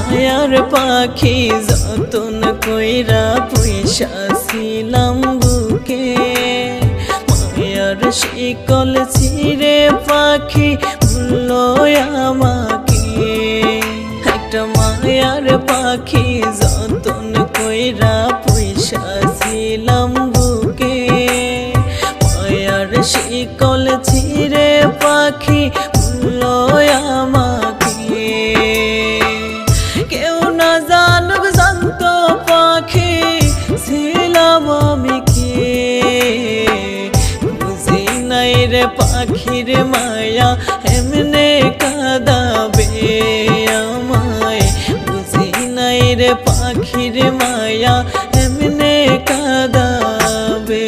মায়ার পাখি যতন কইরা পুইসাছিলাম বুকে, মায়ার শিকল ছিঁড়ে পাখি ভুলল আমাকে। একটা মায়ার পাখি যতন কইরা পুইসাছিলাম বুকে, মায়ার শিকল ছিঁড়ে পাখি ভুলল আমাকে। কেউ না জানুক জানত পাখি ছিলাম আমি কে, বুঝি নাই রে পাখির মায়া এমনে কাঁদাবে আমায়, বুঝি নাই রে পাখির মায়া এমনে কাঁদাবে।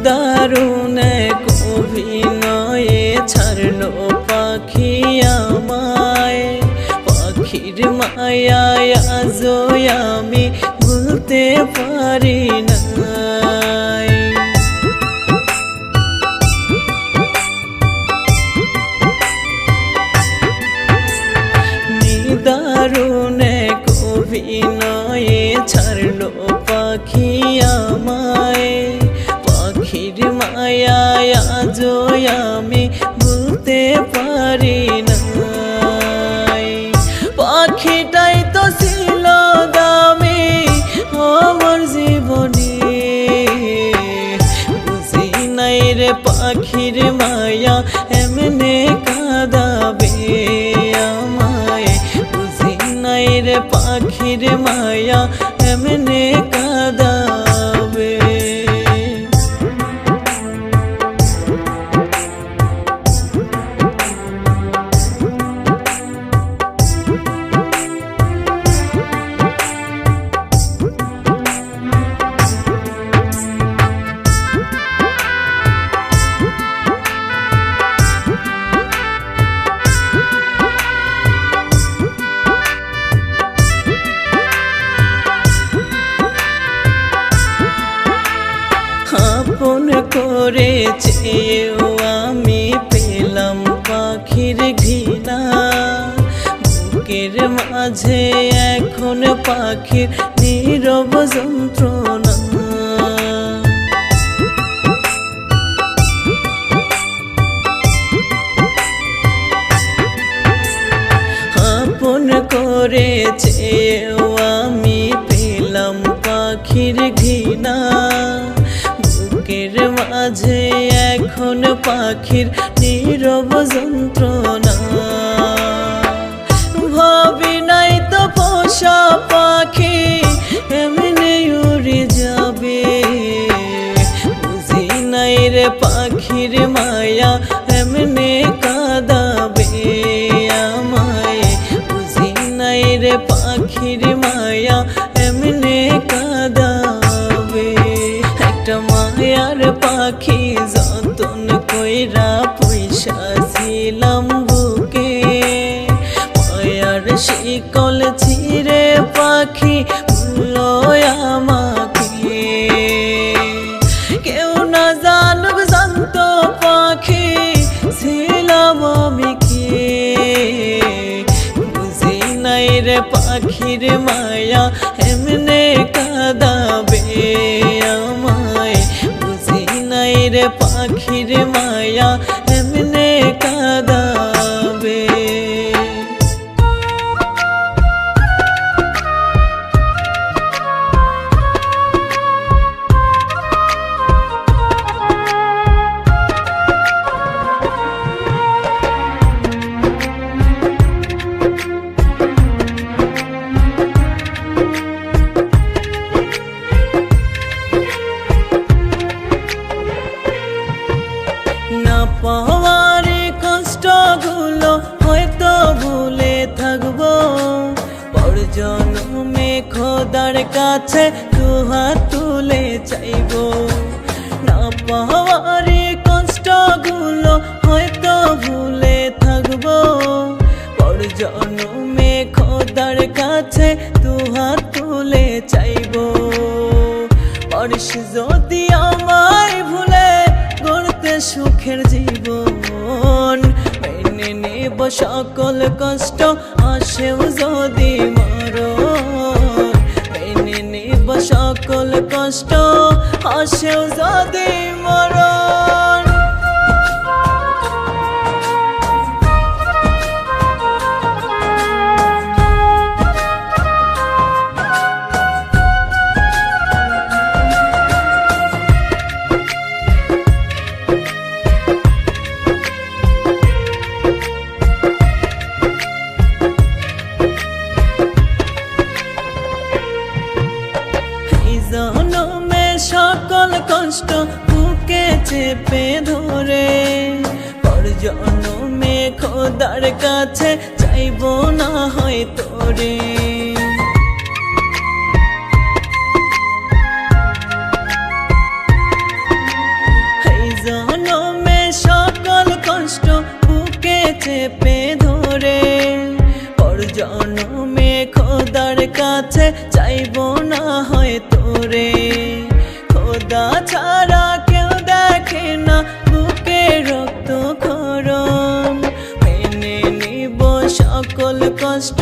দারুণ এক অভিনয়ে ছাড়লো পাখি আমায়, পাখির মায়ায় আজও আমি ভুলতে পারি নাই। দারুণ এক অভিনয়ে ছাড়লো পাখি আমায়, পাখির মায়ায় আজও আমি ভুলতে পারি নাই। পাখিটাই তো ছিল দামি আমার জীবনে, বুঝি নাই রে পাখির মায়া এমনে কাঁদাবে আমায়, বুঝি নাই রে পাখির মায়া এমনে কাঁদাবে। আপন করে চেয়েও আমি পেলাম পাখির ঘৃণা, বুকের মাঝে এখন পাখির নীরব যন্ত্রণা। আপন করে চেয়েও আমি পেলাম পাখির ঘৃণা, বুকের মাঝে এখন পাখির নীরব যন্ত্রণা। ভাবি নাই তো পোষা পাখি এমনি উড়ে যাবে, বুঝি নাই রে পাখির মায়া এমনে কাঁদাবে আমায়, বুঝি নাই রে পাখির মায়া এমনে কাঁদাবে। একটা মায়ার পাখি যতন কইরা পুইসাছিলাম বুকে, মায়ার শিকল ছিঁড়ে পাখি ভুলল আমাকে। কেউ না জানুক জানত পাখি ছিলাম আমি কে, বুঝি নাই রে পাখির মায়া এমনে কাঁদাবে আমায়, বুঝি নাই রে পাখির মায়া এমনে কাঁদাবে। না পাওয়ার কষ্ট জনমে খোদার কাছে দুহাত তুলে চাইবো, না পাওয়ার কষ্টগুলো হয়তো ভুলে থাকবো। পর জনমে খোদার কাছে দুহাত তুলে চাইবো, পরশ যদি আমায় ভুলে গড়তে সুখের জীবন, মেনে নেব সকল কষ্ট আসেও যদি মরণ, মেনে নেব সকল কষ্ট আসেও যদি মরণ। জনমে সকল কষ্ট বুকে চেপে ধরে, পর জনমে খোদার কাছে চাইবো না হয় তোরে। এই জনমে সকল কষ্ট বুকে চেপে ধরে, পর জনমে খোদার কাছে চাইবো না হয় তোরে। খোদা ছাড়া কেউ দেখে না বুকে রক্ত ক্ষরণ, মেনে নিব সকল কষ্ট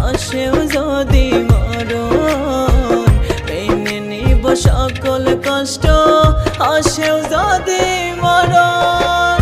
আসেও যদি মরণ, মেনে নিব সকল কষ্ট আসেও যদি মরণ।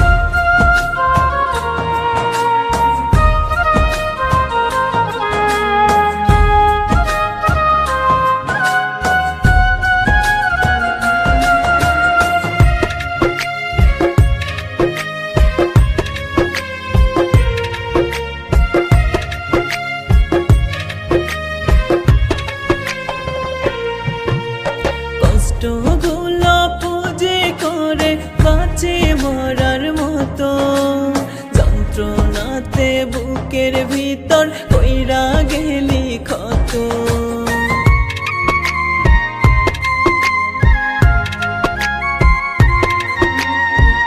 কষ্টগুলো পুঁজি করে বাঁচি মরার মতো, যন্ত্রণাতে বুকের ভিতর কইরা গেলি ক্ষত।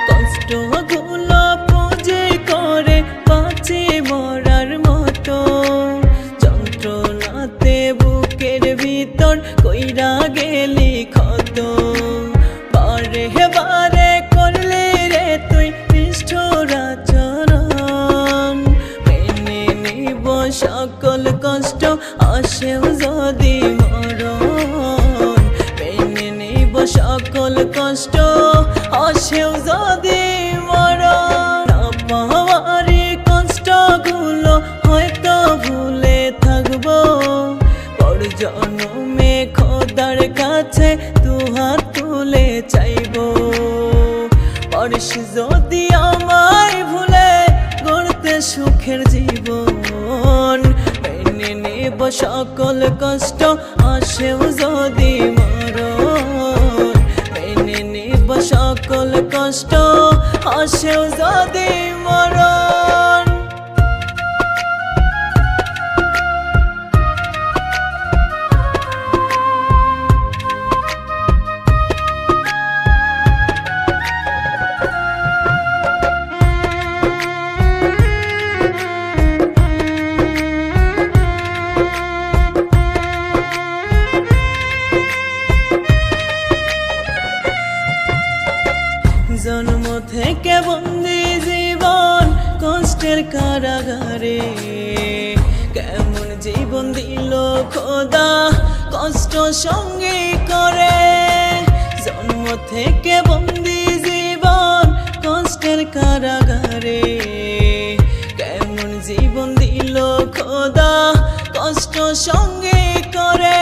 কষ্টগুলো পুঁজি করে বাঁচি মরার মতো, যন্ত্রণাতে বুকের ভিতর কইরা গেলি ক্ষত। বারে বারে করলি রে তুই নিষ্ঠুর আচরণ, মেনে নিব সকল কষ্ট আসেও যদি মরণ, মেনে নিব সকল কষ্ট আসেও যদি মরণ। না পাওয়ার কষ্টগুলো হয়তো ভুলে থাকবো, পর জনমে খোদার কাছে দুহাত তুলে চাইবো, পরশ যদি আমায় ভুলে গড়তে সুখের জীবন, মেনে নেব সকল কষ্ট আসেও যদি মরণ, মেনে নেব সকল কষ্ট আসেও যদি মরণ। জন্ম থেকে বন্দি জীবন কষ্টের কারাগারে, কেমন জীবন দিল খোদা কষ্ট সঙ্গে করে। জন্ম থেকে বন্দি জীবন কষ্টের কারাগারে, কেমন জীবন দিল খোদা কষ্ট সঙ্গে করে।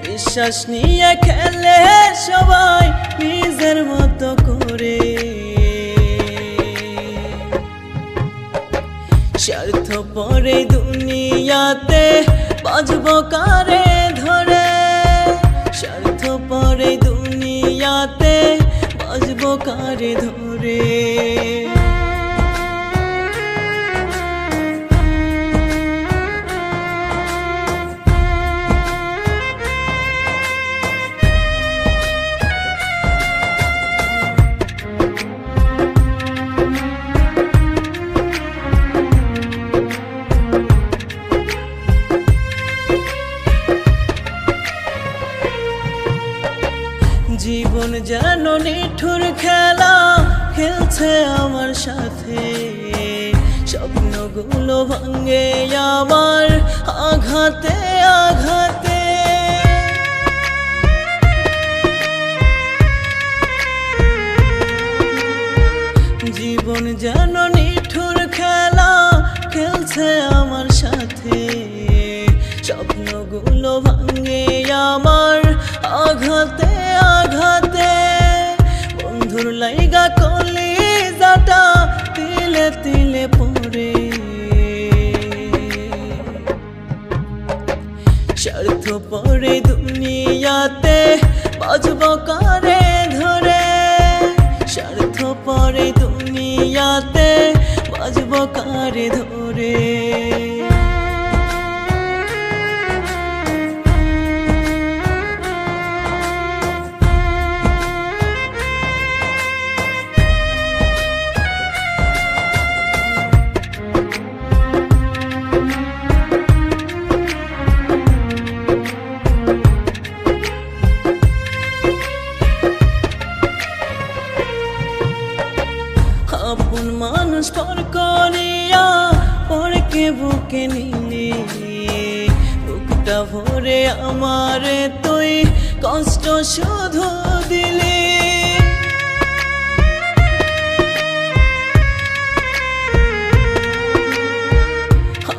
বিশ্বাস নিয়ে খেলে সবাই নিজের মতো করে, স্বার্থপরে দুনিয়াতে বাজবো কারে ধরে, স্বার্থপরে দুনিয়াতে বাজবো কারে ধরে। নিঠুর খেলা খেলছে আমার সাথে, স্বপ্নগুলো ভাঙে আমার আঘাতে আঘাতে। জীবন যেন নিঠুর খেলা খেলছে আমার সাথে, স্বপ্নগুলো ভাঙে আমার আঘাতে আঘাতে। বন্ধুর লাইগা কলিজাটা তিলে তিলে পড়ে, স্বার্থ পরে দুনিয়াতে বাজব কারে ধরে, স্বার্থ পরে দুনিয়াতে বাজব কারে ধরে। আপন মানুষ পর করিয়া পরকে বুকে নিলি, বুকটা ভরে আমারে তুই কষ্ট শুধু দিলি।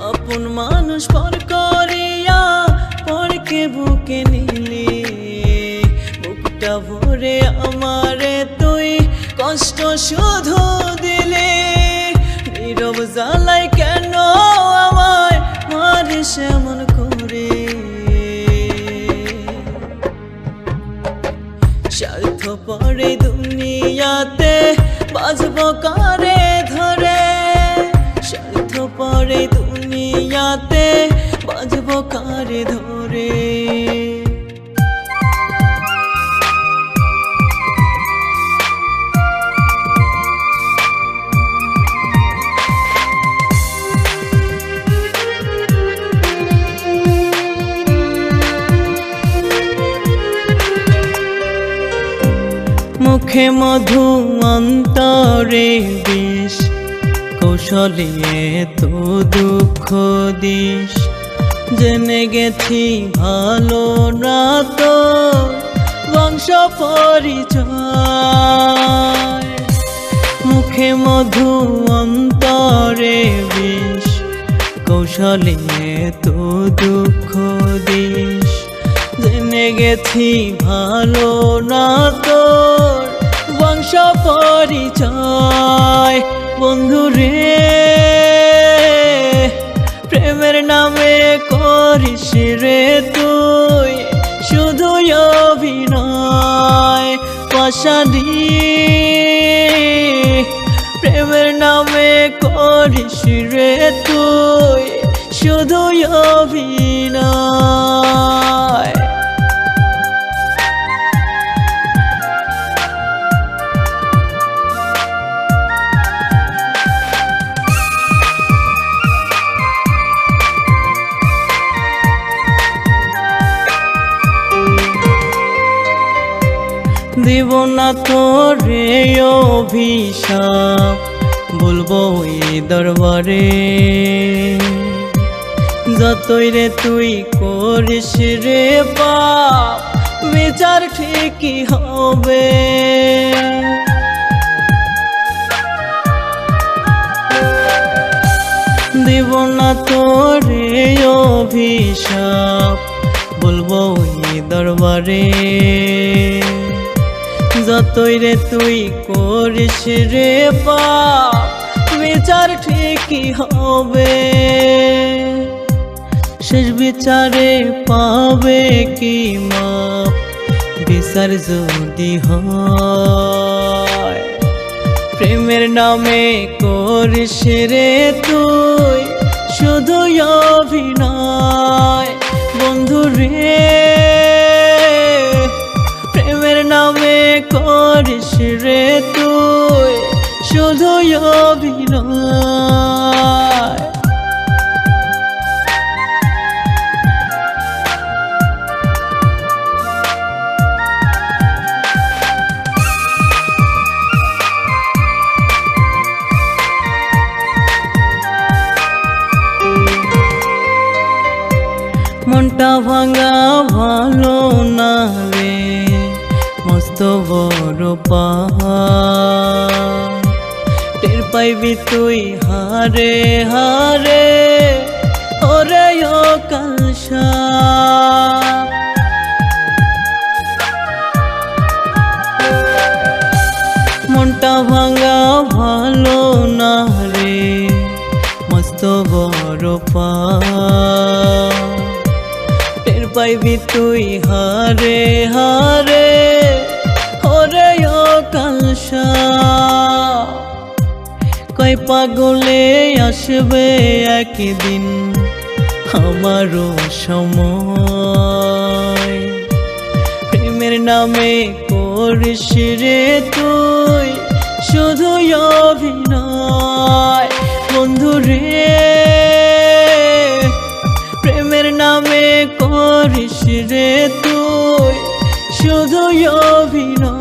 আপন মানুষ পর করিয়া পরকে বুকে নিলি, বুকটা ভরে আমারে তুই কষ্ট শুধু দিলে। নীরব জ্বালাই কেন আমায় মারিস এমন করে, স্বার্থ পরে দুনিয়াতে বাজব কারে ধরে, স্বার্থ পরে দুনিয়াতে বাজব কারে ধরে। মুখে মধু অন্তরে বিষ, কৌশলে তো দুঃখ দিস। জেনে গেছি ভালো না তো বংশ পরিচয়, মুখে মধু অন্তরে বিষ, কৌশলে তো দুঃখ দিস। জেনে গেছি ভালো না তোর বংশ পরিচয়। বন্ধুরে প্রেমের নামে করিস রে তুই শুধু অভিনয়, পাশানি প্রেমের নামে করিস রে তুই শুধু অভিনয়। দিব না তোরে অভিশাপ, বলবো এই দরবারে যতই রে তুই করিস রে পাপ বিচার ঠিকই হবে। দিব না তোরে অভিশাপ, বলবো এই দরবারে যতই রে তুই করিস রে পাপ বিচার ঠিকই হবে। শেষ বিচারে পাবে কি মাপ বিচার যদি হয়, প্রেমের নামে করিস রে তুই শুধু অভিনয়। বন্ধুরে প্রেমের নামে করিস রে তুই শুধু অভিনয়। মনটা ভাঙা ভালো না রে, মস্ত বড় পাহাড়। টের পাইবি তুই হারে হারে ওরে ও কালসা। মনটা ভাঙা ভালো না রে, মস্ত বড় পাহাড়। টের পাইবি তুই হারে হারে ওরে ও কালসা। কয় পাগলে আসবে একদিন আমারও সময়, প্রেমের নামে করিস রে তুই শুধু অভিনয়। বন্ধু রে প্রেমের নামে করিস রে তুই শুধু অভিনয়।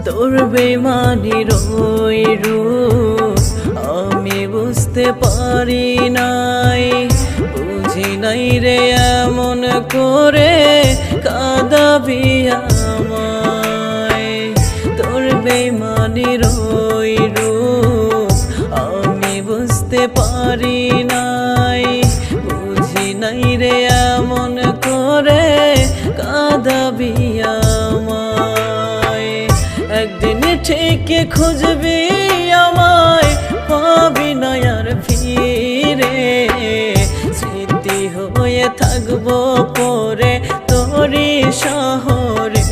তোর বেমানির ওই রূপ আমি বুঝতে পারি নাই, বুঝি নাই রে এমন করে কাঁদাবি আমায়। তোর বেমানির ওই রূপ আমি বুঝতে পারি নাই, বুঝি নাই রে এমন করে কাঁদাবি আমায়। একদিন ঠিক খুঁজবি আমায় পাবি না আর ফিরে, স্মৃতি হয়ে থাকবো পরে তোরি শহরে,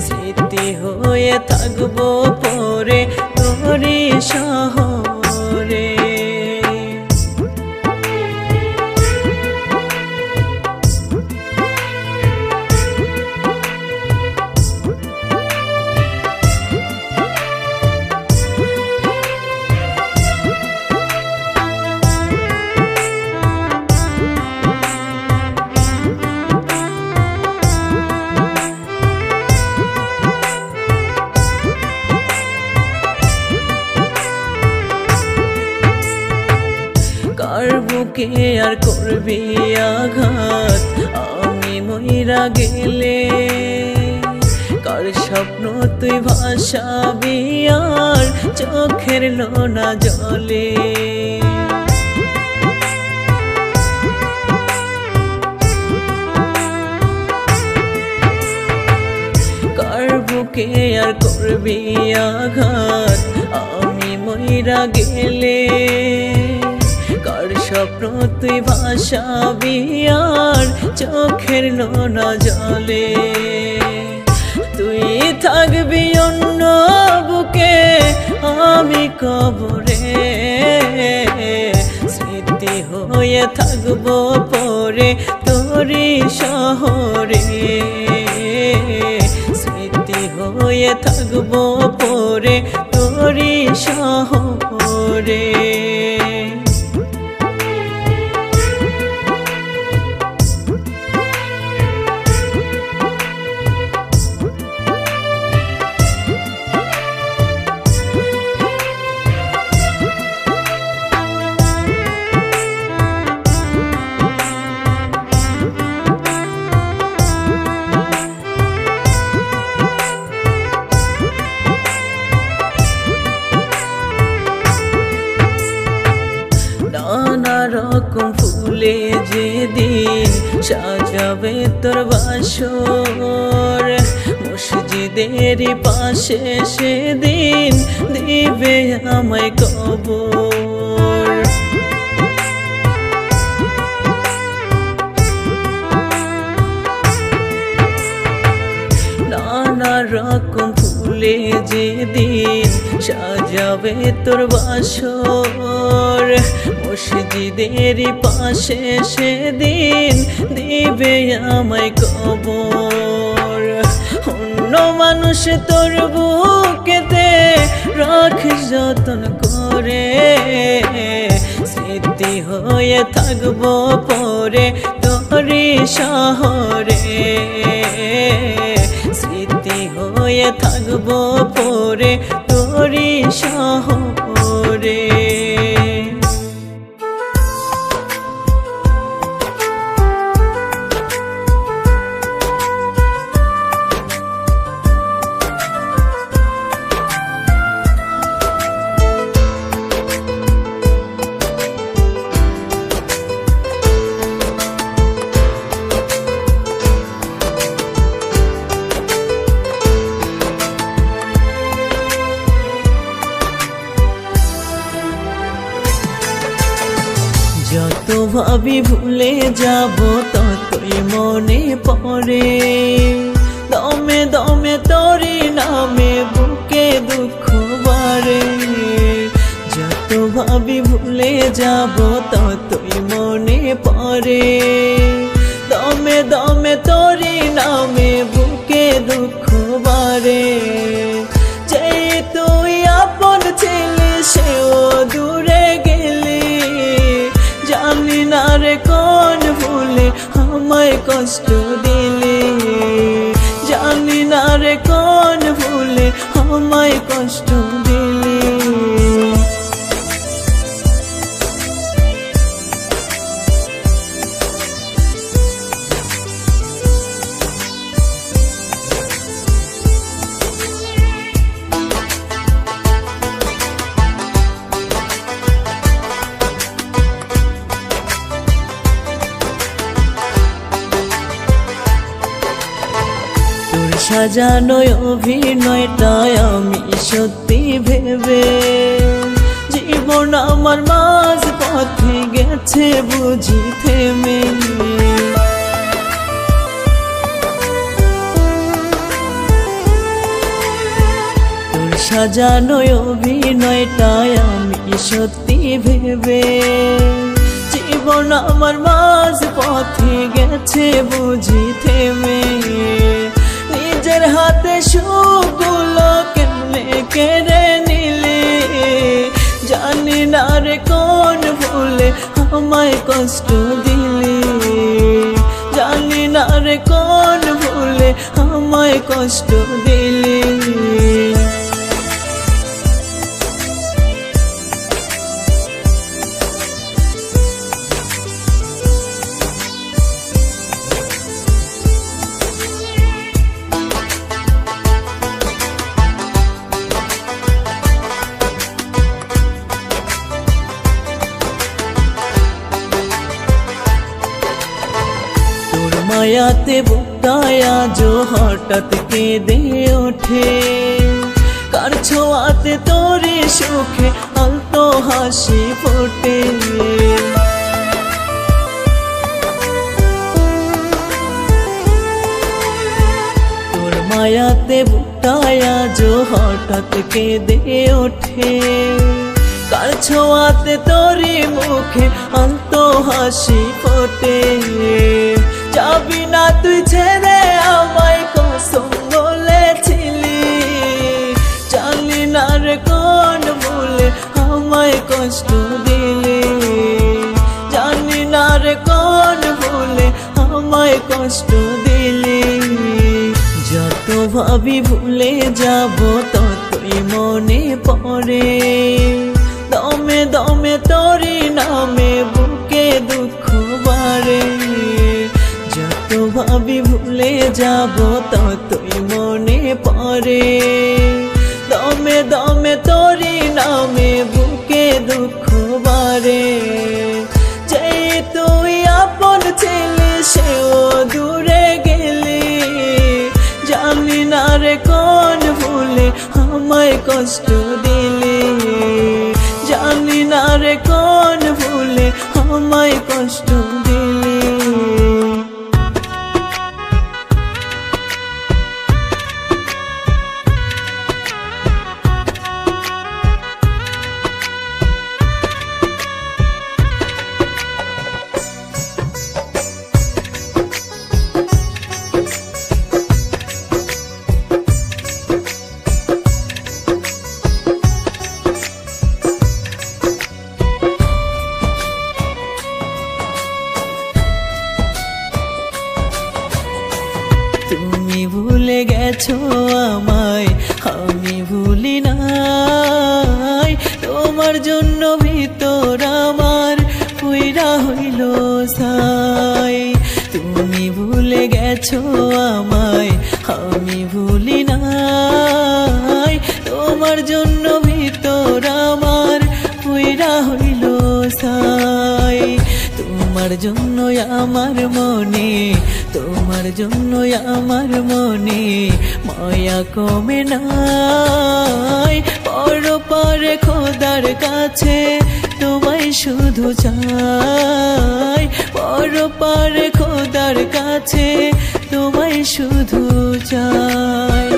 স্মৃতি হয়ে থাকবো পরে তোরি শহরে। কার বুকে আর করবি আঘাত আমি মইরা গেলে, কার স্বপ্ন তুই ভাসাবি আর চোখের লোনা জলে। কার বুকে আর করবি আঘাত আমি মইরা গেলে, কার স্বপ্ন তুই ভাসাবি আর চোখের লোনা জলে। তুই থাকবি অন্য বুকে আমি কবরে, স্মৃতি হয়ে থাকবো পরে তোরি শহরে, স্মৃতি হয়ে থাকবো পরে তোরি শহরে। নানা রকম ফুলে যেদিন সাজাবে তোর বাসর, মসজিদের পাশে সেদিন দিবে আমায় কবর। নানা রকম ফুলে যেদিন সাজাবে তোর বাসর, মসজিদের পাশে সেদিন দিবে আমায় কবর। অন্য মানুষ তোর বুকেতে রাখিস যতন করে, স্মৃতি হয়ে থাকবো পরে তোরি শহরে, স্মৃতি হয়ে থাকবো পরে তোরি শহরে। যত ভাবি ভুলে যাব ততই মনে পড়ে, দমে দমে তোরি নামে বুকে দুঃখ বাড়ে। যত ভাবি ভুলে যাব ততই মনে পড়ে, দমে দমে তোরি নামে বুকে দুঃখ বাড়ে। যে তুই আপন ছিলি সেও দূরে গেলি, জানি না রে কোন ভুলে আমায় কষ্ট দিলি, জানি না রে কোন ভুলে আমায় কষ্ট দিলি। সাজানো অভিনয়টা আমি সত্যি ভেবে, জীবন আমার মাঝ পথে গেছে বুঝি থেমে। তোর সাজানো অভিনয়টা আমি সত্যি ভেবে, জীবন আমার মাঝ পথে গেছে বুঝি থেমে। নিজের হাতে সুখগুলো কেমনে কেড়ে নিলি, জানি না রে কোন ভুলে আমায় কষ্ট দিলি, জানি না রে কোন ভুলে আমায় কষ্ট দিলি। মায়াতে বুকটায় আজও হঠাৎ কেঁদে ওঠে, কার ছোঁয়াতে তোরে সুখে আলতো হাসি ফোটে। তোর মায়াতে বুকটায় আজও হঠাৎ কেঁদে ওঠে, কার ছোঁয়াতে তোরে মুখে আলতো হাসি ফোটে। যাবি না তুই ছেড়ে আমায় কসম বলেছিলি, জানি না রে কোন ভুলে আমায় কষ্ট দিলি, জানি না রে কোন ভুলে আমায় কষ্ট দিলি। যত ভাবি ভুলে যাব ততই মনে পড়ে, দমে দমে তোরি নামে বুকে দুঃখ বাড়ে। যত ভাবি ভুলে যাব ততই মনে পড়ে, দমে দমে তোরি নামে বুকে দুঃখ বাড়ে। যে তুই আপন ছিলি সেও দূরে গেলি, জানি না রে কোন ভুলে আমায় কষ্ট দিলি, জানি না রে কোন ভুলে আমায় কষ্ট দিলি। দিয়েছো আমায় আমি ভুলি নাই, তোমার জন্য ভিতর আমার পুইরা হইল ছাই। তোমার জন্যই আমার মনে, তোমার জন্যই আমার মনে মায়া কমে নাই। পরপারে খোদার কাছে তোমায় শুধু চাই, পরপারে খোদার কাছে তোমায় শুধু চাই।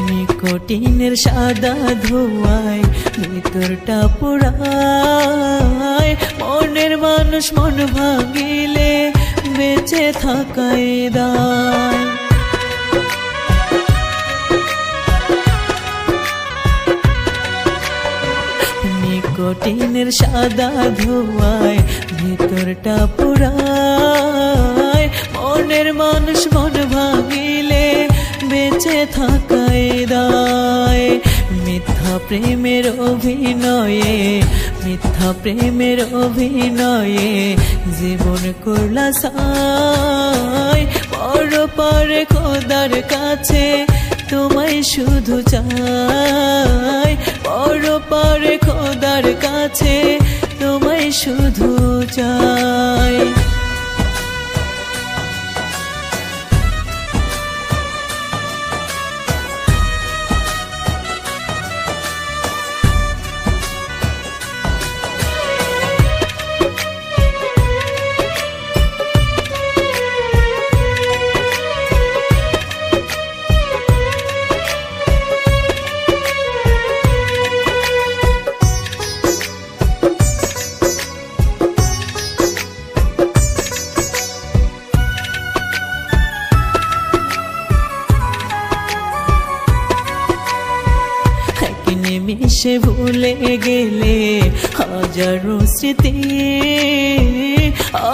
নিকোটিনের সাদা ধোঁয়ায় ভিতরটা পোড়ায়, মনের মানুষ মন ভাঙিলে বেঁচে থাকায় দায়। নিকোটিনের সাদা ধোঁয়ায় ভিতরটা পোড়ায়, মনের মানুষ মন ভাঙিলে বেঁচে থাকায় দায়। মিথ্যা প্রেমের অভিনয়ে, মিথ্যা প্রেমের অভিনয়ে জীবন করলা ছাই। পরপারে খোদার কাছে তোমায় শুধু চাই, পরপারে খোদার কাছে তোমায় শুধু চাই। নিমিষে ভুলে গেলে হাজারো স্মৃতি,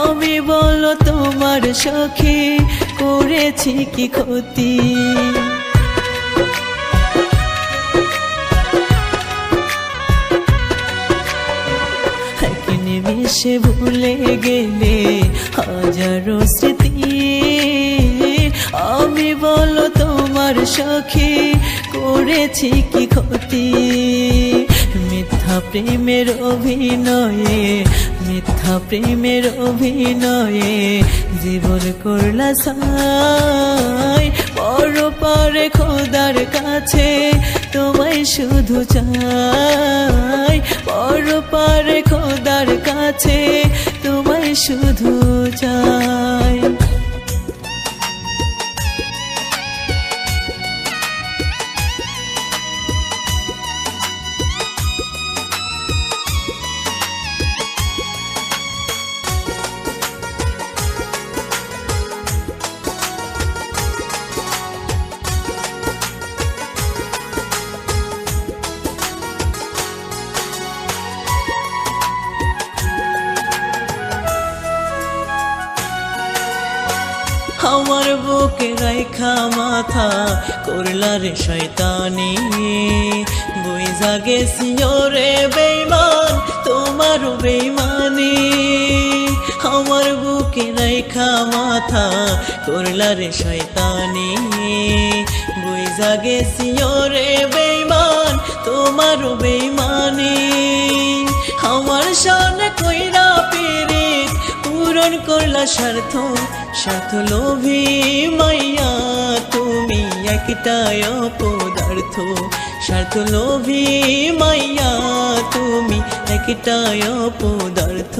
আমি বলো তোমার সখী করেছি কি ক্ষতি। নিমিষে ভুলে গেলে হাজারো স্মৃতি, আমি বলো তোমার সখী করেছি কি ক্ষতি। মিথ্যা প্রেমের অভিনয়ে, মিথ্যা প্রেমের অভিনয়ে জীবন করলা ছাই। পরপারে খোদার কাছে তোমায় শুধু চাই, পরপারে খোদার কাছে তোমায় শুধু চাই। আমার বুকে রাইখা মাথা করলা রে শয়তানি, বুইঝা গেছি ওরে বেঈমান তোমারও বেঈমানি। আমার বুকে রাইখা মাথা করলা রে শয়তানি, বুইঝা গেছি ওরে বেঈমান তোমারও বেঈমানি। আমার সামনে কইরা পিরিত পূরণ করলা স্বার্থ, স্বার্থ লোভী মাইয়া তুমি একটাই অপদার্থ। স্বার্থ লোভী মাইয়া তুমি একটাই অপদার্থ।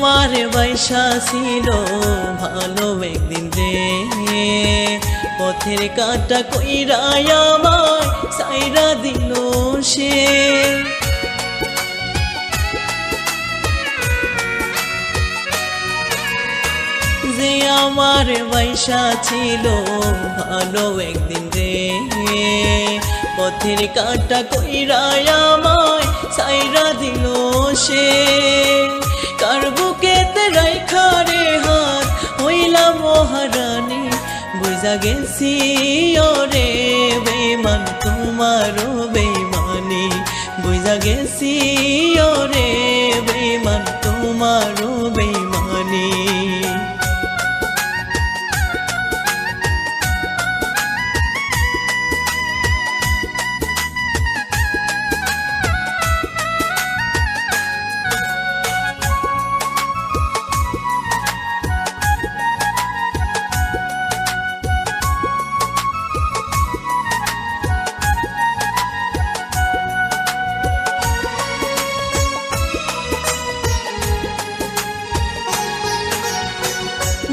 আমার বাইসা ছিল ভালো একদিন রে, পথের কাটা কইরা আমায় সাইরা দিল সে। যে আমার বাইসা ছিল ভালো একদিন রে, পথের কাটা কইরা আমায় সাইরা দিল সে। কার বুকেতে রাইখা রে হাত হইলাম মহারানী, বুঝা গেছি ওরে বেমান তোমারও বেমানি, বুঝা গেছি ওরে বেমান তোমারও বেমানি।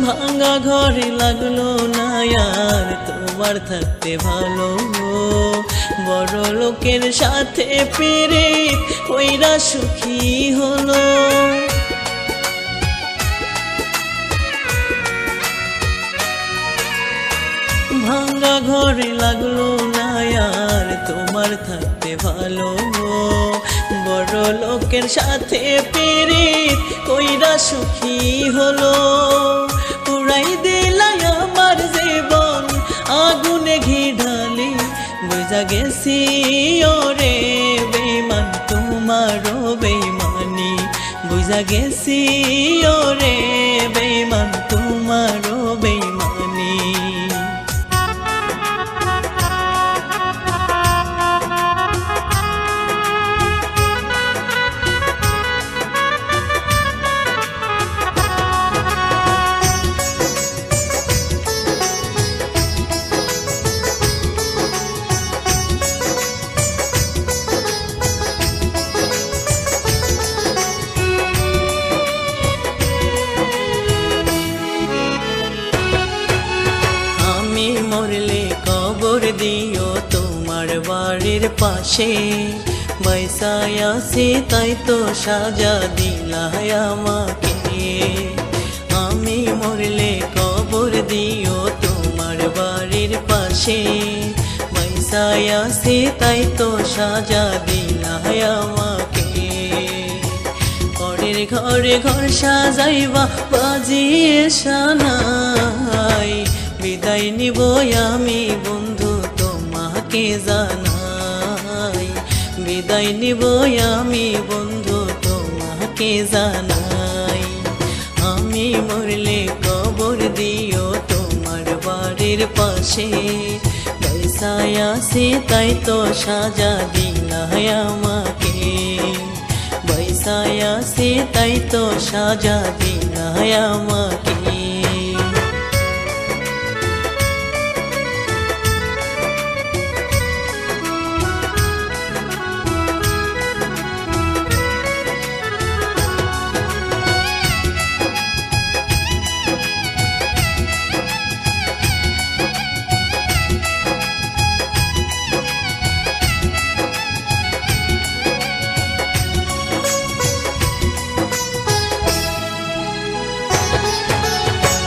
ভাঙা ঘরে লাগলো না আর তোমার থাকতে ভালো, বড় লোকের সাথে পিরিত কইরা সুখী হলো। ভাঙা ঘরে লাগলো না আর তোমার থাকতে ভালো, বড় লোকের সাথে পিরিত কইরা সুখী হলো। পুরাই দিলাই আমার জীবন আগুনে ঘি ঢালি, বুঝা গেছি ওরে বেমান তোমারও বেমানি, বুঝা গেছি ওরে বেমান তোমারও বেমানি। মরলে কবর দিও তোমার বাড়ির পাশে, বৈসায় আছি তাই তো সাজা দিলাই আমাকে। আমি মরলে কবর দিও তোমার বাড়ির পাশে, বৈসায় আছি তাই তো সাজা দিলাই আমাকে। পরের ঘরে ঘর সাজাইবা বাজিয়ে সানাই, বিদায় নিব আমি বন্ধু তোমাকে জানাই, বিদায় নিব আমি বন্ধু তোমাকে জানাই। আমি মরলে কবর দিও তোমার বাড়ির পাশে, বৈসায় আছি তাই তো সাজা দিলাই আমাকে, বৈসায় আছি তাই তো সাজা দিলাই আমাকে।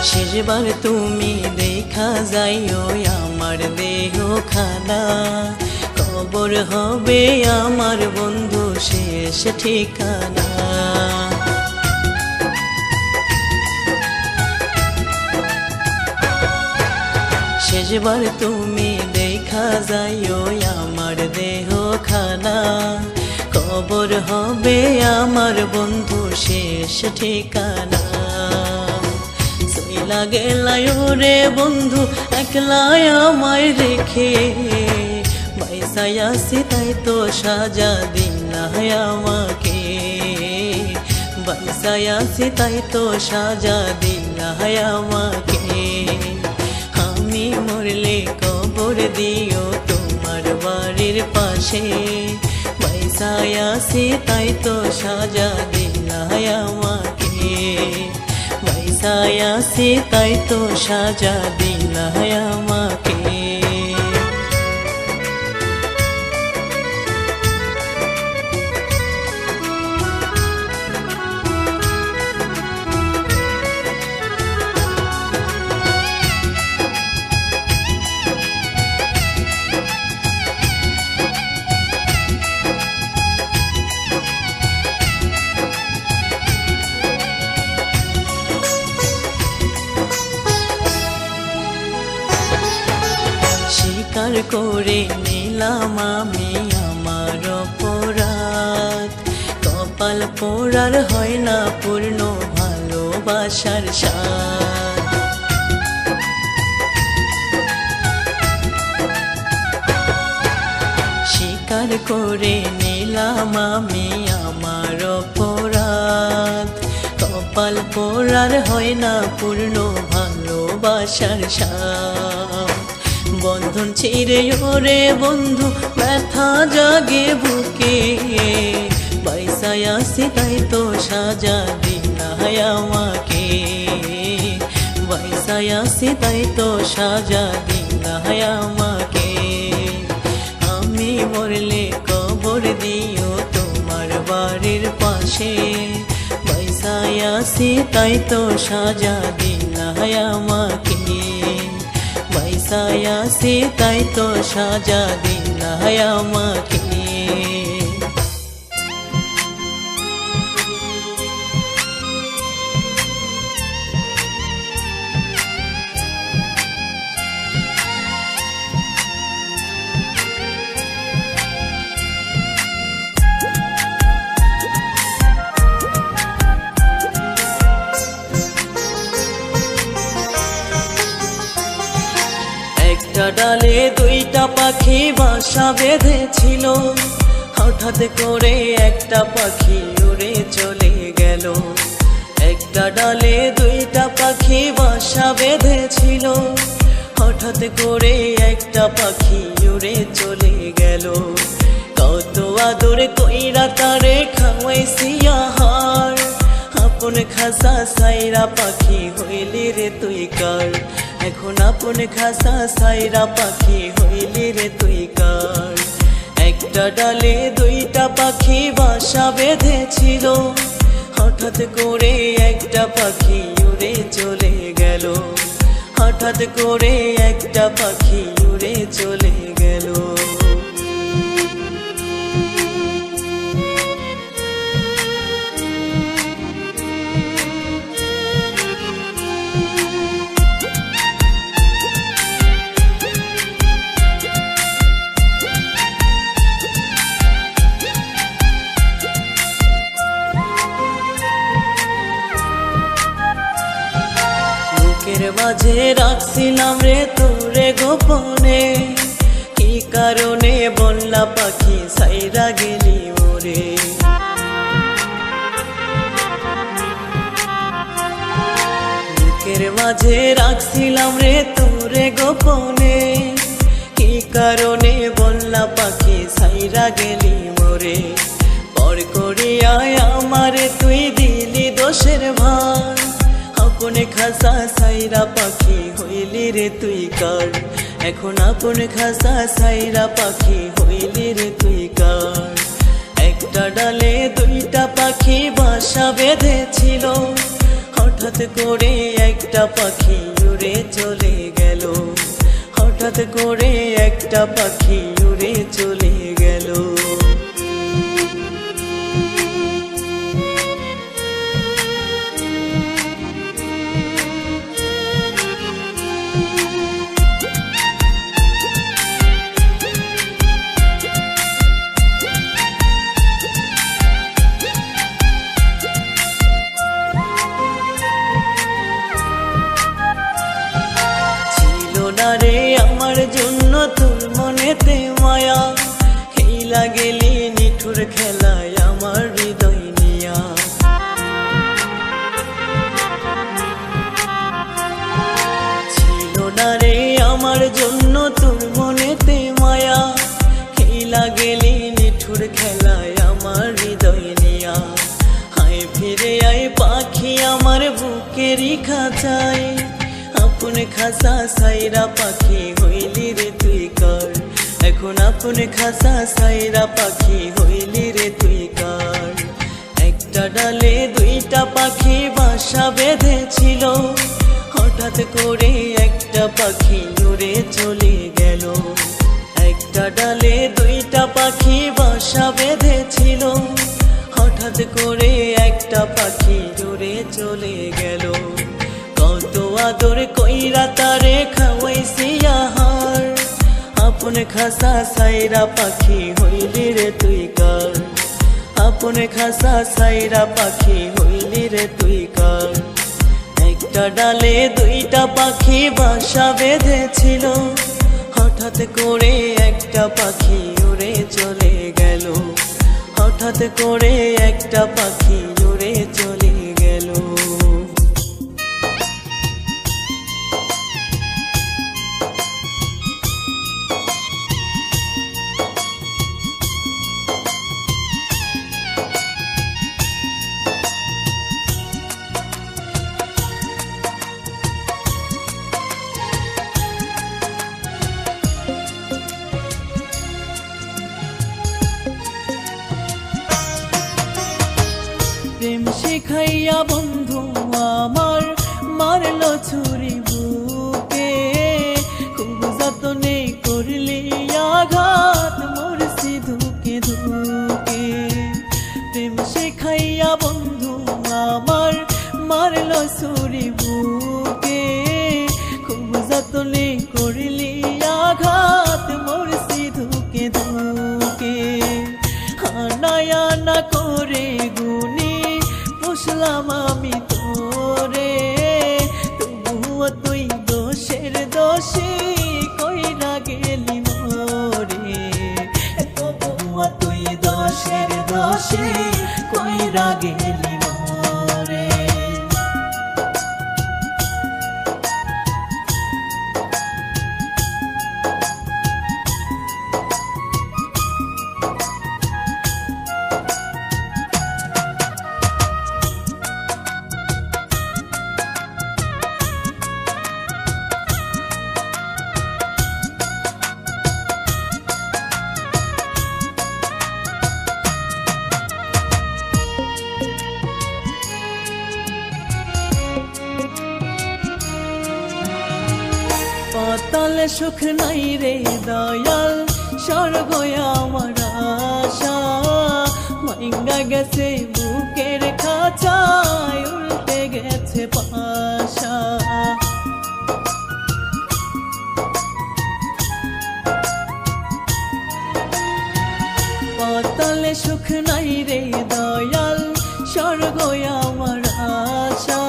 শেষবার তুমি দেখা যাইও আমার দেহ খানা, কবর হবে আমার বন্ধু শেষ ঠিকানা। শেষবার তুমি দেখা যাইও আমার দেহ খানা, কবর হবে আমার বন্ধু শেষ ঠিকানা। গেলাই রে বন্ধু একলাই আমায় রেখে, বাইসায় আছি তাই তো সাজা দিলাই আমাকে, বাইসায় আছি তাই তো সাজা দিলাই আমাকে। আমি মরলে কবর দিও তোমার বাড়ির পাশে, বাইসায় আছি তাই তো সাজা দিলাই আমাকে, বাইসায় আছি তাই তো সাজা দিলাই আমাকে। স্বীকার করে নিলাম আমি আমার অপরাধ, কপাল পোড়ার হয় না পূর্ণ ভালোবাসার স্বাদ। স্বীকার করে নিলাম আমি আমার অপরাধ, কপাল পোড়ার হয় না পূর্ণ ভালোবাসার স্বাদ। বন্ধন ছিঁড়ে ওরে বন্ধু ব্যথা জাগে বুকে, বাইসায় আছি তাই তো সাজা দিলাই আমাকে। বাইসায় আছি তাই তো সাজা দিলাই আমাকে। আমি মরলে কবর দিও তোমার বাড়ির পাশে, বাইসায় আছি তাই তো সাজা দিলাই আমাকে। বাইসায় আছি তাই তো সাজা দিলাই আমাকে। একটা ডালে দুইটা পাখি বাসা বেঁধেছিল, হঠাৎ করে একটা পাখি উড়ে চলে গেল। একটা ডালে দুইটা পাখি বাসা বেঁধেছিল, হঠাৎ করে একটা পাখি উড়ে চলে গেল। কত আদর কইরা তারে খাওয়াইছি আহার, আপন খাসা সাইরা পাখি হইলি রে তুই কার। এখন আপন খাসা সাইরা পাখি হইলি রে তুই কার। একটা ডালে দুইটা পাখি বাসা বেঁধেছিল, হঠাৎ করে একটা পাখি উড়ে চলে গেল। হঠাৎ করে একটা পাখি উড়ে চলে গেল। বুকের মাঝে রাখছিলাম রে তোরে গোপনে, কি কারণে বললা পাখি সাইরা গেলি ওরে। বুকের মাঝে রাখছিলাম রে তোরে গোপনে, কি কারণে বললা পাখি সাইরা গেলি মোরে। পর করিয়ায় আমারে তুই দিলি দোষের ভার, আপন খাসা সাইরা পাখি হইলি রে তুই কার। এখন আপন খাসা সাইরা পাখি হইলি রে তুই কার। একটা ডালে দুইটা পাখি বাসা বেঁধেছিল, হঠাৎ করে একটা পাখি উড়ে চলে গেল। হঠাৎ করে একটা পাখি উড়ে চলে গেল। রে আমার জন্য তোর মনেতে মায়া, খেলা গেলি নিঠুর খেলায় আমার হৃদয় নিয়া। ছিল না রে আমার জন্য তোর মনেতে মায়া, খেলা গেলি নিঠুর খেলায় আমার হৃদয় নিয়া। হায় ফিরে আয় পাখি আমার বুকেরই খাঁচায়, আপন খাসা সাইরা পাখি হইলি রে তুই কার। এখন আপন খাসা সাইরা পাখি হইলি রে তুই কার। একটা ডালে দুইটা পাখি বাসা বেঁধেছিল, হঠাৎ করে একটা পাখি উড়ে চলে গেল। একটা ডালে দুইটা পাখি বাসা বেঁধেছিল, হঠাৎ করে একটা পাখি উড়ে চলে গেল। কত আদর কইরা তারে খাওয়াইছি আহার, আপন খাসা সাইরা পাখি হইলি রে তুই কার। আপন খাসা সাইরা পাখি হইলি রে তুই কার। একটা ডালে দুইটা পাখি বাসা বেঁধেছিল, হঠাৎ করে একটা পাখি উড়ে চলে গেল। হঠাৎ করে একটা পাখি উড়ে চলে গেল। প্রেম শিখাইয়া বন্ধু আমার মারলো ছুরি বুকে, খুব যতনে করলি আঘাত মরছি ধুকে ধুকে। প্রেম শিখাইয়া বন্ধু আমার মারলো ছুরি বুকে, খুব যতনে করলি আঘাত মরছি ধুকে ধুকে। আনায় আনা করে গুনি পুষলাম আমি তোরে, তবুও তুই দোষের দোষী কইরা গেলি মোরে। তবুও তুই দোষের দোষী কইরা গেলি মোরে। পাতালে সুখ নাই রে দয়াল, স্বর্গ আমার আশা। মাইঙ্গা গেছে বুকের খাঁচায়, উল্টে গেছে পাশা। পাতালে সুখ নাই রে দয়াল, স্বর্গ আমার আশা।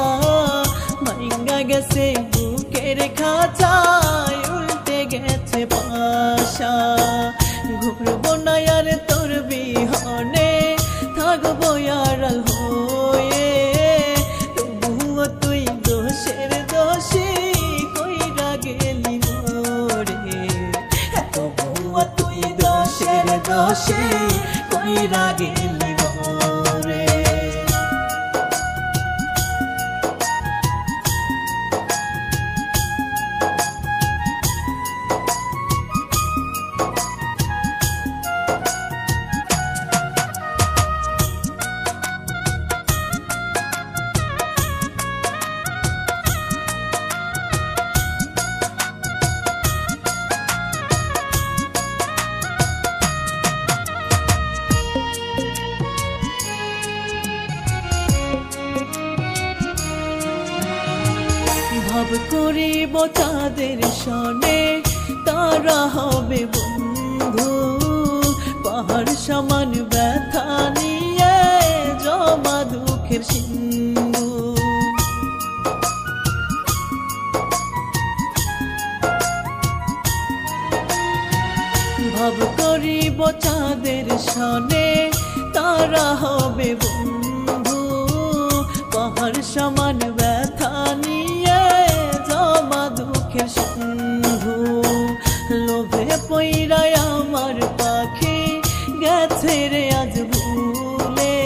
মাইঙ্গা গেছে বুকের খাঁচায়, উল্টে গেছে পাশা। ঘুরবো না আর তোর বিহনে, থাকবো আড়াল হয়ে, তবুও তুই দোষের দোষী কইরা গেলি মোরে। তবুও তুই দোষের দোষী কইরা গেলি মোরে। ভাব করিব তাদের সনে, তারা হবে বন্ধু। পাহাড় সমান ব্যথা নিয়ে জমা দুঃখের সিন্ধু। ভাব করিব চাঁদের সনে, তারা হবে বন্ধু। পাহাড় সমান ব্যথা নিয়ে জমা দুঃখের সিন্ধু। লোভে পইরায় আমার পাখি গেছে রে আজ ভুলে,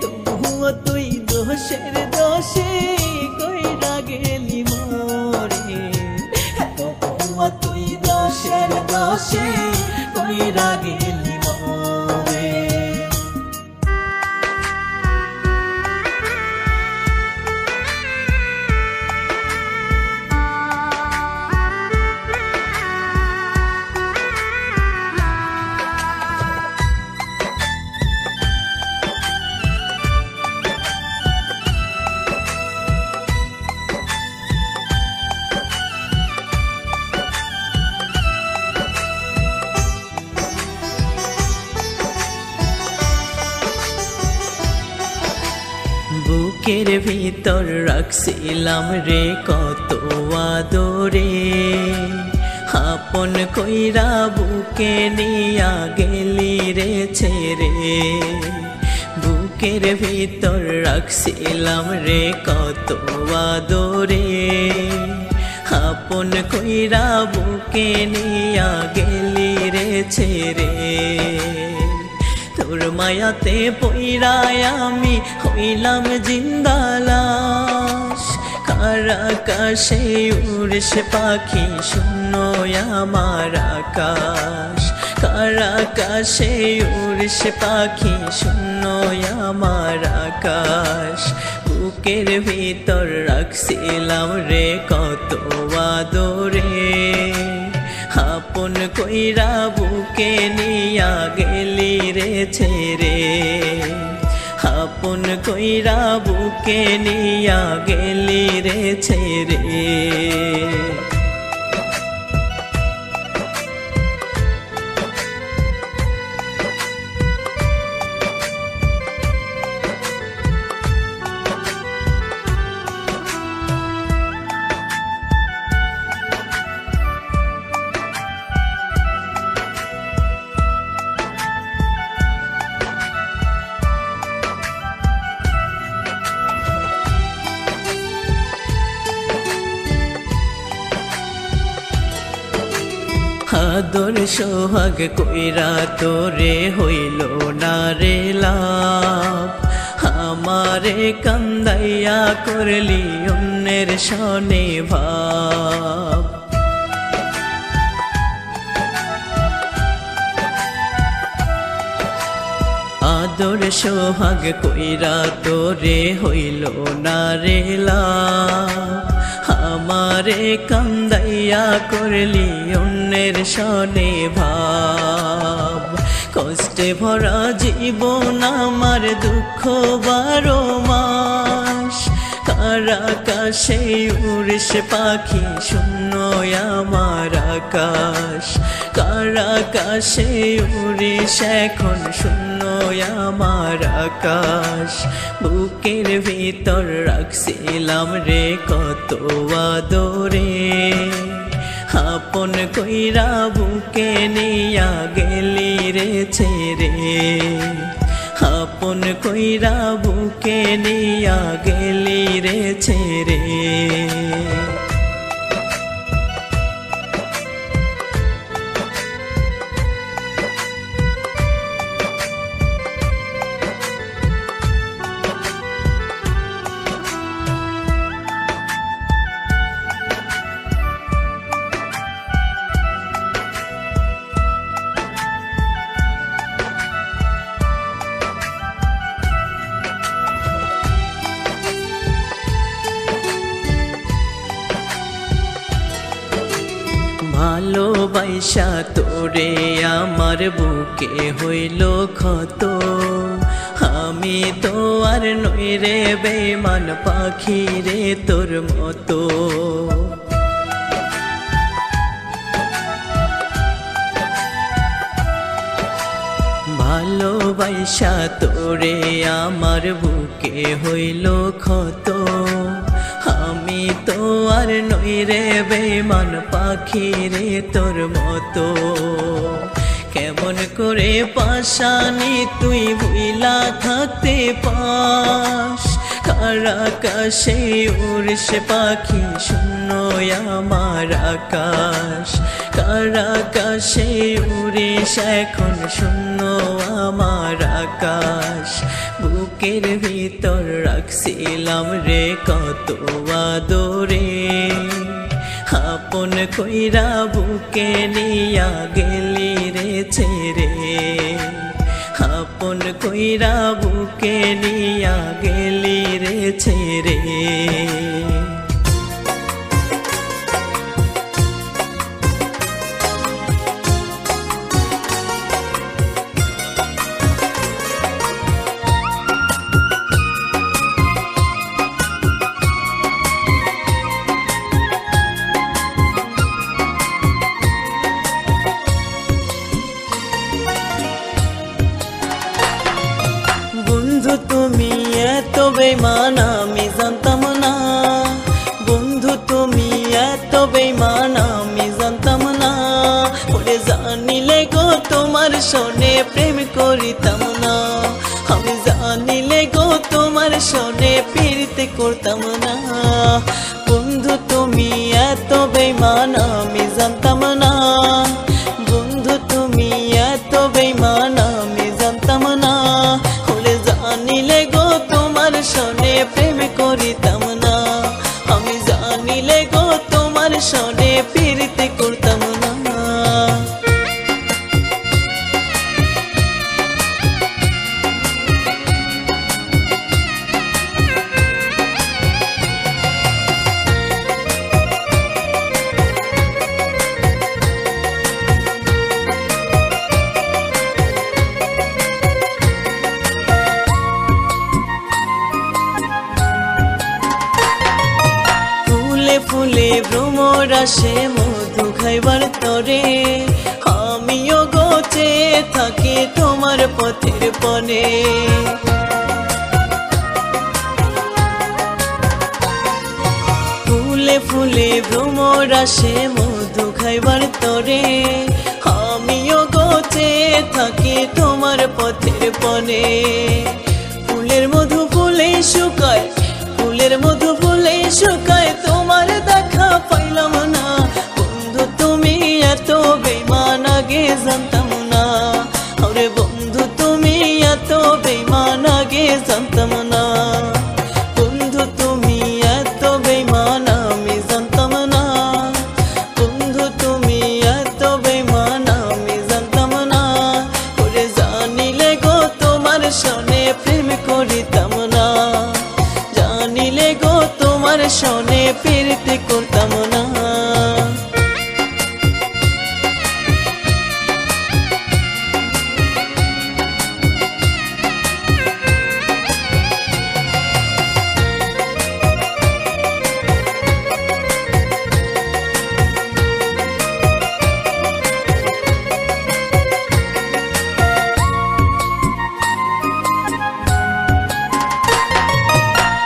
তবুও তুই দোষের দোষ দোষে কইরা গেলি মোরে, তবুয়া তুই দোষের দোষে কইরা গেলি মোরে। বুকের ভিতর রাখছিলাম রে কত আদরে, আপন কইরা বুকে নিয়া গেলি রে ছেড়ে। বুকের ভিতর রাখছিলাম রে কত আদরে, আপন কইরা বুকে নিয়া গেলি রে ছেড়ে। তোর মায়াতে পইরায় আমি হইলাম জিন্দা লাশ, কার আকাশে উড়ছে পাখি শূন্য আমার আকাশ, কার আকাশে উড়ছে পাখি শূন্য আমার আকাশ। বুকের ভিতর রাখছিলাম রে কত আদরে, আপন কইরা বুকে নিয়া গেলি রে ছেড়ে। আপন কইরা বুকে নিয়া গেলি রে ছেড়ে। আদর সোহাগ কইরা তোরে হইল না রে লাভ, আমারে কান্দাইয়া করলি অন্যের সনে ভাব। আদর সোহাগ কইরা তোরে হইল না রে লাভ, আমারে কান্দাইয়া করলি অন্যের সনে ভাব। কষ্টে ভরা জীবন আমার দুঃখ 12 মাস, কার আকাশে উড়ছে পাখি শূন্য আমার আকাশ, কার আকাশে উড়িস এখন শূন্য আমার আকাশ। বুকের ভিতর রাখছিলাম রে কত আদরে, আপন কইরা বুকে নিয়া গেলি রে ছেড়ে। আপন কইরা বুকে নিয়া গেলি রে ছেড়ে। ভালোবাসা তোরে আমার বুকে হইল ক্ষত, আমি তো আর নই রে বেমান পাখি রে তোর মতো। ভালোবাসা তোরে আমার বুকে হইল ক্ষত, আমি তো আর নই রে বেমান পাখি রে তোর মতো। কেমন করে পাশানি তুই ভুইলা থাকতে পাস, কার আকাশে উড়ছে পাখি শূন্য আমার আকাশ, কার আকাশে উড়িস এখন শূন্য আমার আকাশ। বুক বুকের ভিতর রাখছিলাম রে কত আদরে, আপন কইরা বুকে নিয়া গেলি রে ছেড়ে, আপন কইরা বুকে নিয়া গেলি রে ছেড়ে। বন্ধু তুমি এত বেঈমান আমি জানতাম না, বন্ধু তুমি এত বেঈমান আমি জানতাম না, ওরে জানিলে গো তোমার সনে প্রেম করিতাম না, আমি জানিলে গো তোমার সনে প্রীতি করতাম না। বন্ধু তুমি এত বেঈমান আমি জানতাম না, বন্ধু তুমি এত বেঈমান আমি জানতাম না, জানিলে গো তোমার সনে প্রেম করিতাম না, আমি জানিলে গো তোমার সনে প্রীতি করতাম না। ফুলে ভ্রমর আসে মধু খাইবার তরে, আমিও গোচে থাকি তোমার পথের পনে, ফুলে ফুলে ভ্রমর আসে মধু খাইবার তরে, আমিও গোচে থাকি তোমার পথের পনে। ফুলের মধু ফুলে শুকায়, ফুলের মধু ফুলে শুকায়, তোমার দেখা পাইলাম না, বন্ধু তুমি এত বেঈমান আগে জানতাম না, আরে বন্ধু তুমি এত বেঈমান আগে জানতাম না, বন্ধু তুমি এত বেঈমান আমি জানতাম না, বন্ধু তুমি এত বেঈমান আমি জানতাম না, ওরে জানিলে গো তোমার সনে প্রেম করিতাম না, জানিলে গো তোমার সনে প্রীতি করতাম না।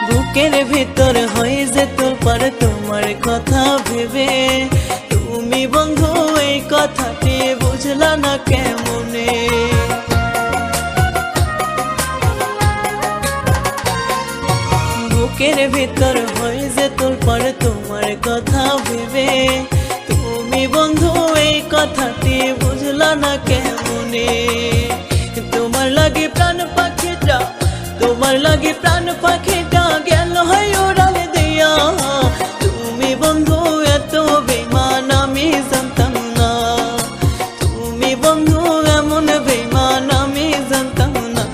বুকের ভিতর হয়ে যে তোলপাড় তোমার কথা ভেবে, তুমি বন্ধু এই কথাটি বুঝলা না কেমনে, বুকের ভিতর হয়ে যে তোলপাড় তোমার কথা ভেবে, তুমি বন্ধু এই কথাটি বুঝলা না কেমনে। তোমার লাগে প্রাণ পাখিটা, তোমার লাগে প্রাণ পাখিটা গেল হয় ওড়াল দিয়া, তুমি বন্ধু এত বেঈমান আমি জানতাম না, তুমি বন্ধু এমন বেঈমান আমি জানতাম না,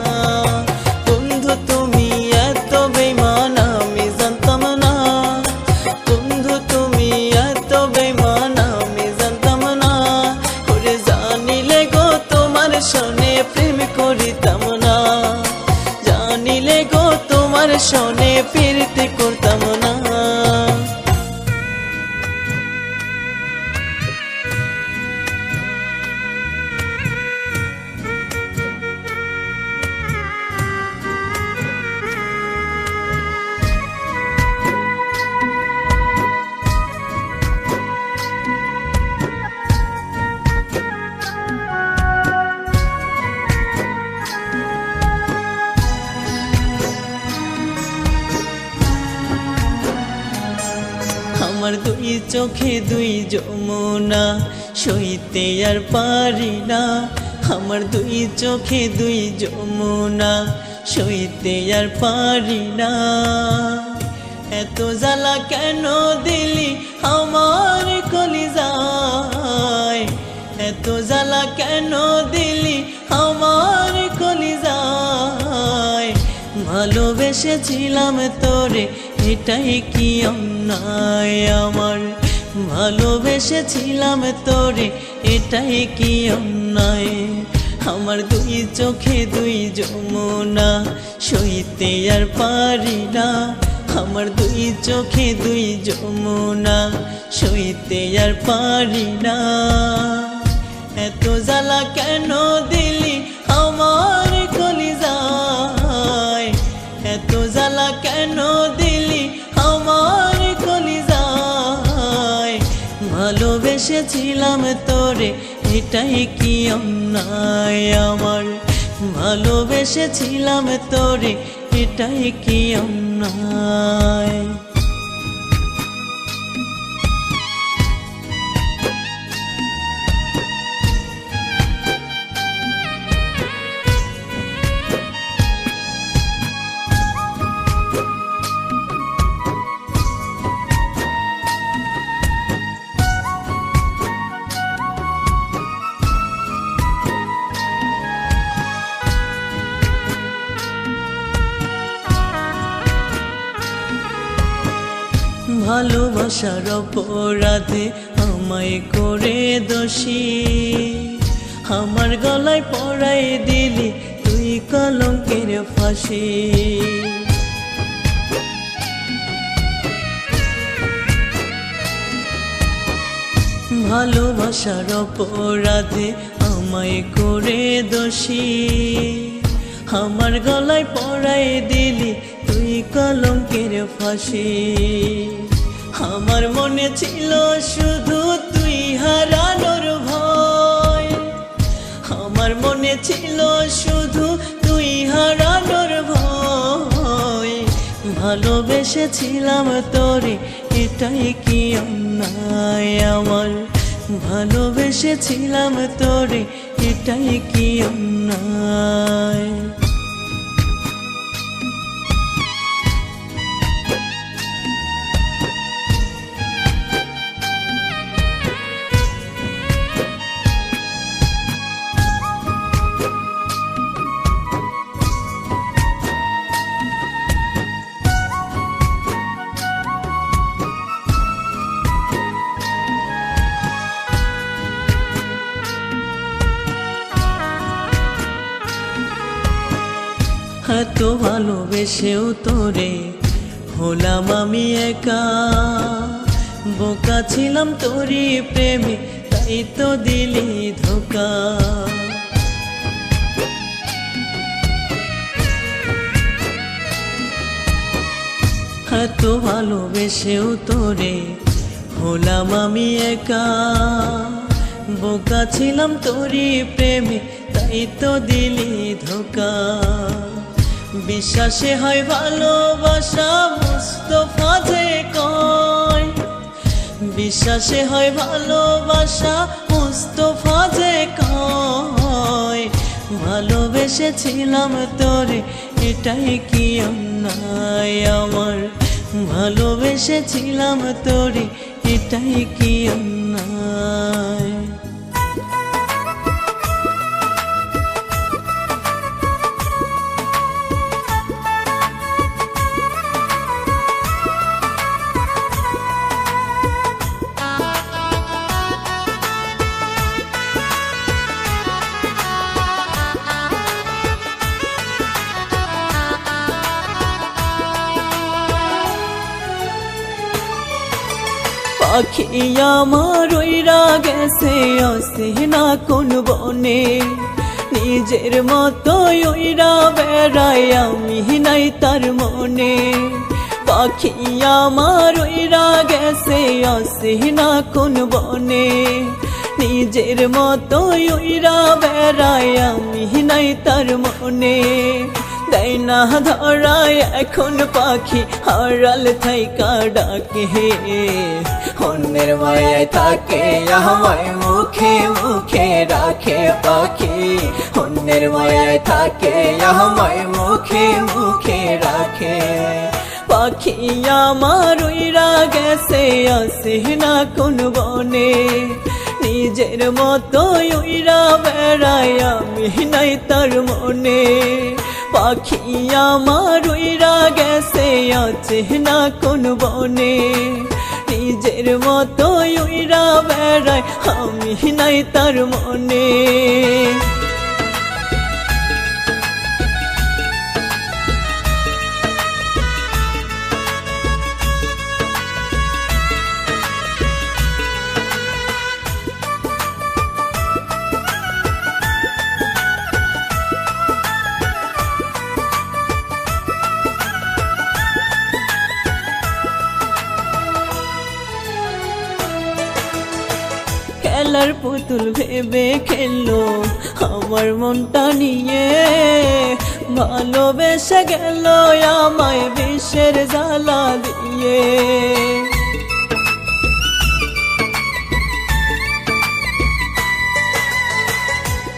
বন্ধু তুমি এত বেঈমান আমি জানতাম না, বন্ধু তুমি এত বেঈমান আমি জানতাম না, ওরে জানিলে গো তোমার সনে প্রেম করিতাম না, জানিলে গো তোমার সনে প্রীতি করতাম না। আমার দুই চোখে দুই যমুনা সইতে আর পারি না, আমার দুই চোখে দুই যমুনা সইতে আর পারি না। এত জ্বালা কেন দিলি আমার কলিজায়, এত জ্বালা কেন দিলি আমার কলিজায়। ভালোবেসেছিলাম তোরে এটাই কি অন্যায় আমার, ভালোবেসেছিলাম তোরে এটাই কি অন্যায়। আমার দুই চোখে দুই যমুনা সইতে আর পারি না, আমার দুই চোখে দুই যমুনা সইতে আর পারি না। এত জ্বালা কেন দিলি আমার কলিজায়, এত জ্বালা কেন দিলি আমার কলিজায়। ভালোবেসেছিলাম তোরে এটাই কি অন্যায় আমার, ভালোবেসেছিলাম তোরে এটাই কি অন্যায়। ভালোবাসার অপরাধে আমায় করে দোষী, আমার গলায় পরাই দিলি তুই কলঙ্কের ফাঁসি। ভালোবাসার অপরাধে আমায় করে দোষী, আমার গলায় পরাই দিলি তুই কলঙ্কের ফাঁসি। আমার মনে ছিল শুধু তুই হারানোর ভয়, আমার মনে ছিল শুধু তুই হারানোর ভয়। ভালোবেসেছিলাম তোরে এটাই কি অন্যায় আমার, ভালোবেসেছিলাম তোরে এটাই কি অন্যায়। এত ভালোবেসেও তোরে হলাম আমি একা, বোকা ছিলাম তোরই প্রেমে তাই তো দিলি ধোকা। এত ভালোবেসেও তোরে হলাম আমি একা, বোকা ছিলাম তোরই প্রেমে তাই তো দিলি ধোকা। বিশ্বাসে হয় ভালোবাসা মুস্তফা যে কয়, বিশ্বাসে হয় ভালোবাসা মুস্তফা যে কয়। ভালোবেসেছিলাম তোরে এটাই কি অন্যায় আমার, ভালোবেসেছিলাম তোরে এটাই কি অন্যায়। পাখি আমার উইরা গেছে আসে না কোন বনে, নিজের মতো উইরা বেড়াই আমি নাই তার মনে। পাখি আমার উইরা গেছে আসে না কোন বনে, নিজের মতো উইরা বেড়াই আমি নাই তার মনে। দেয় না ধরায় এখন পাখি হারাল থাইকা ডাকে, অন্যের মায়ায় থাকে আমায় মুখে মুখে রাখে পাখি, অন্যের মায়ায় থাকে আমায় মুখে মুখে রাখে। পাখি আমার উইরা গেছে আসে না কোন বনে, নিজের মতো উইরা বেড়ায় আমি নাই তার মনে। পাখি আমার উইরা গেছে আছে না কোন বনে, নিজের মতো উইরা বেড়ায় আমি নাই তার মনে। খেলার পুতুল ভেবে খেললো আমার মনটা নিয়ে, ভালোবেসে গেল আমায় বিষের জ্বালা দিয়ে।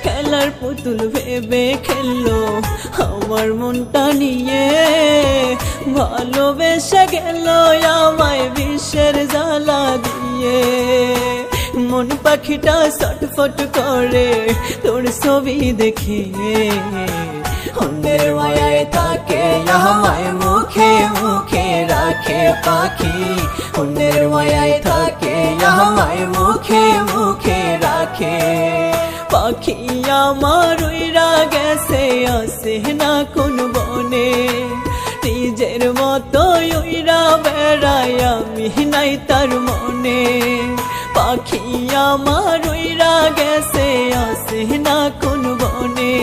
খেলার পুতুল ভেবে খেললো আমার মনটা নিয়ে, ভালোবেসে গেল আমায় বিষের জ্বালা দিয়ে। মন পাখিটা ছটফট করে তোর ছবি দেখে, অন্যের মায়ায় থাকে আমায় মুখে মুখে রাখে পাখি, অন্যের মায়ায় থাকে আমায় মুখে মুখে রাখে। পাখি আমার উইরা গেছে আসে না কোন বনে, নিজের মতো উইরা বেড়ায় আমি নাই তার মনে। পাখি আমার উইরা গেছে আসে না কোন বনে,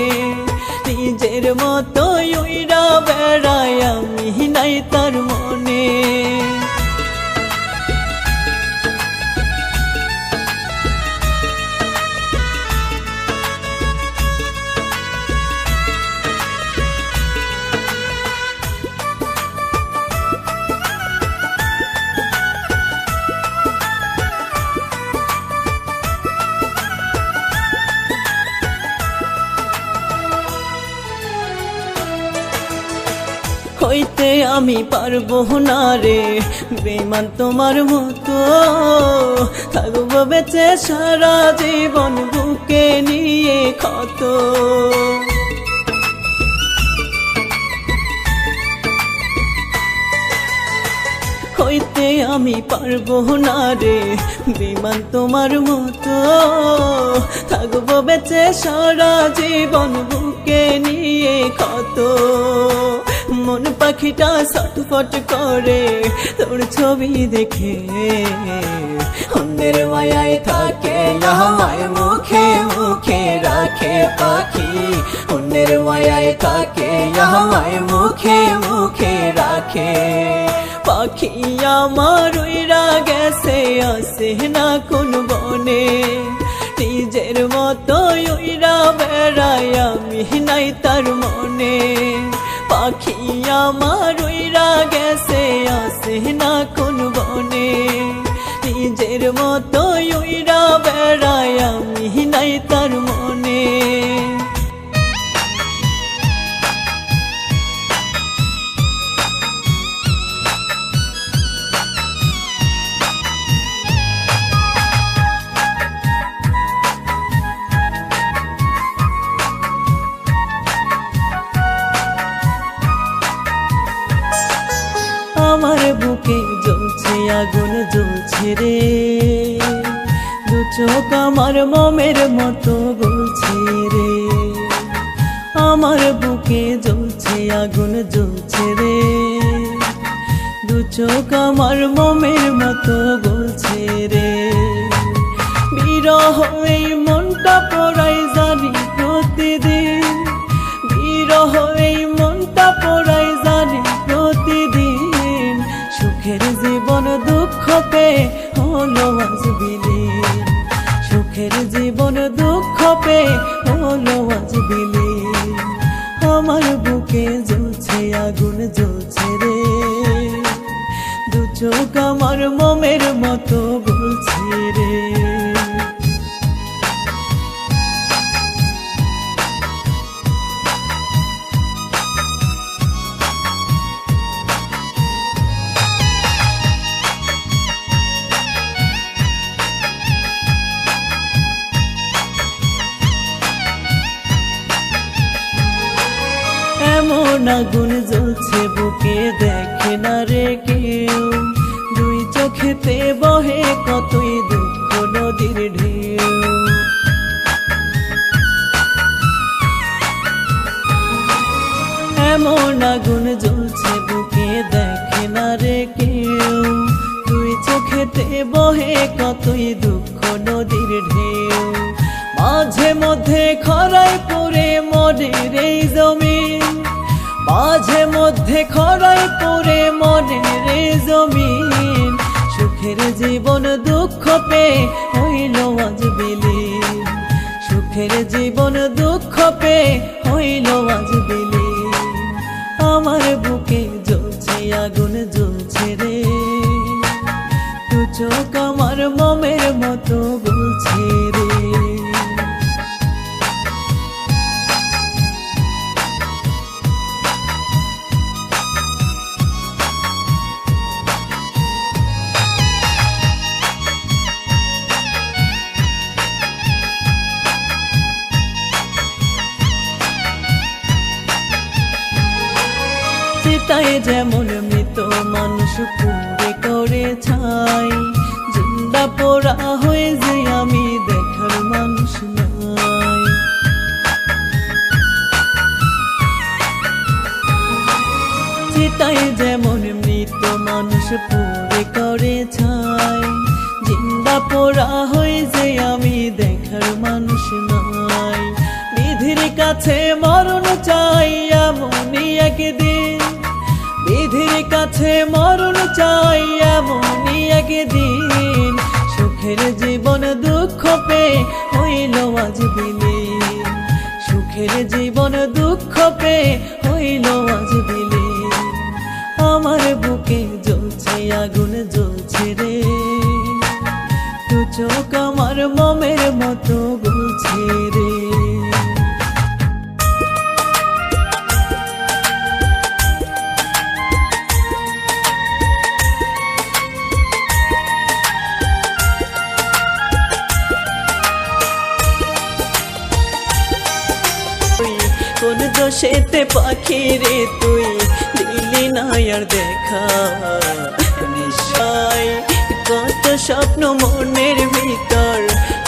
নিজের মতো উইরা বেড়ায় আমি নাই তার মনে। হইতে আমি পারবো না রে বেমান তোমার মতো, থাকবো বেঁচে সারা জীবন বুকে নিয়ে ক্ষত। হইতে আমি পারবো না রে বেমান তোমার মতো, থাকবো বেঁচে সারা জীবন বুকে নিয়ে ক্ষত। মন পাখিটা ছটফট করে তোর ছবি দেখে, অন্যের মায়ায় থাকে আমায় মুখে মুখে রাখে পাখি, অন্যের মায়ায় থাকে আমায় মুখে মুখে রাখে। পাখি আমার উইরা গেছে আসে না কোন বনে, নিজের মতো উইরা বেড়ায় আমি নাই তার মনে। পাখি আমার উইরা গেছে আসে না কোন বনে, নিজের মতো উইরা বেড়ায় আমি নাই তার মনে। আমার বুকে জ্বলছে আগুন জ্বলছে রে, দু চোখ আমার মোমের মতো গলছে রে। আমার বুকে জ্বলছে আগুন জ্বলছে রে, দু চোখ আমার মোমের মতো গলছে রে। বিরহ এই মনটা পড়াই জানি প্রতিদিন, বিরহ এই মনটা পড়াই জানি প্রতিদিন। সুখের জীবন দুঃখতে হলো আজ বিলীন, সুখের জীবন দুঃখতে হলো আজ বিলীন। আমার বুকে জ্বলছে আগুন জ্বলছে রে, দু চোখ আমার মোমের মতো গলছে রে। এমন আগুন জ্বলছে বুকে দেখে না রে কেউ, দুই চোখেতে বহে কতই দুঃখ নদীর ঢেউ। এমন আগুন জ্বলছে বুকে দেখে না রে কেউ, দুই চোখেতে বহে কতই দুঃখ নদীর ঢেউ। মাঝে মধ্যে খরায় পড়ে মনের এই জমিন, মাঝে মধ্যে খরায় পড়ে মনের এই জমিন। সুখের জীবন দুঃখ পেয়ে হইল আজ বিলীন, সুখের জীবন দুঃখ পেয়ে হইল আজ বিলীন। আমার বুকে জ্বলছে আগুন জ্বলছে রে, দু চোখ আমার মোমের মতো বলছে রে। চিতায় যেমন মৃত মানুষ পুড়ে করে ছাই, জিন্দা পোড়া হয়ে যে আমি দেখার মানুষ নাই। চিতায় যেমন মৃত মানুষ পুড়ে করে ছাই, জিন্দা পোড়া হয়ে যে আমি দেখার মানুষ নাই। বিধির কাছে মরণ চাই এমনই একদিন, বিধির কাছে মরণ চাই এমনই একদিন। সুখের জীবন দুঃখ পেয়ে হইল আজ বিলীন, সুখের জীবন দুঃখ পেয়ে হইল আজ বিলীন। আমার বুকে জ্বলছে আগুন জ্বলছে রে, দু চোখ আমার মোমের মতো গলছে রে। কোন দোষেতে পাখি রে তুই দিলি না আর দেখা, নিশ্চয় কত স্বপ্ন মনের ভিতর,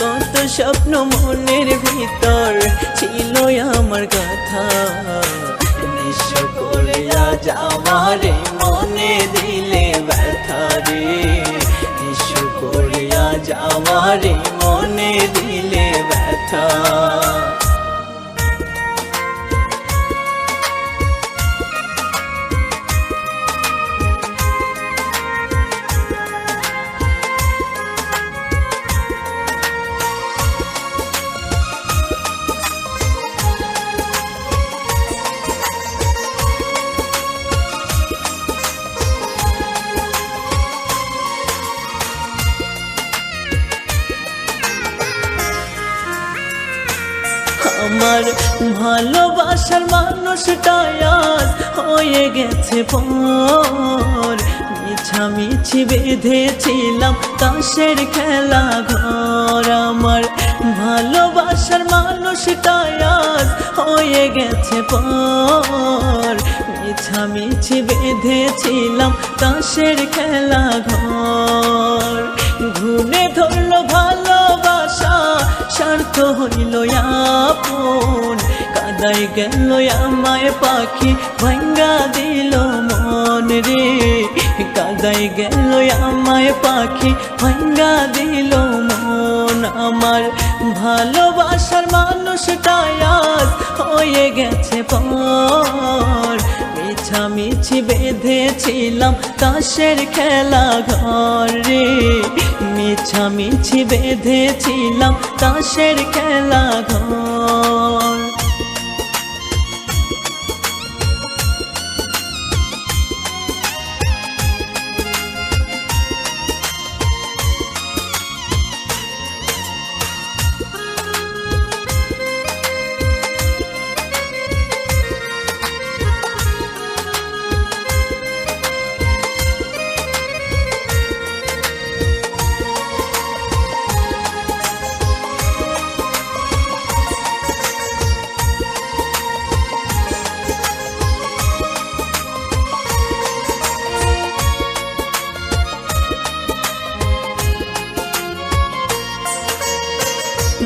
কত স্বপ্ন মনের ভিতর ছিল আমার কথা। নিঃস্ব করে আজ আমারে মনে দিলে ব্যথা রে, নিঃস্ব করে আজ আমারে মনে দিলে ব্যথা। আমার ভালোবাসার মানুষটা আজ হয়ে গেছে পর, মিছামিছি বেঁধেছিলাম তাসের খেলা ঘর। আমার ভালোবাসার মানুষটা আজ হয়ে গেছে পর, মিছামিছি বেঁধেছিলাম তাসের খেলা ঘর। ঘুরে ধরলো ভালোবাসা স্বার্থ হইল আপন, কাদাই গেল আমায় পাখি ভাঙ্গা দিল মন রে, কাদাই গেল আমায় পাখি ভাঙ্গা দিল মন। আমার ভালোবাসার মানুষটা আজ হয়ে গেছে পর, মিছামিছি বেঁধেছিলাম তাসের খেলা ঘর রে, মিছামিছি বেঁধেছিলাম তাসের খেলা ঘর।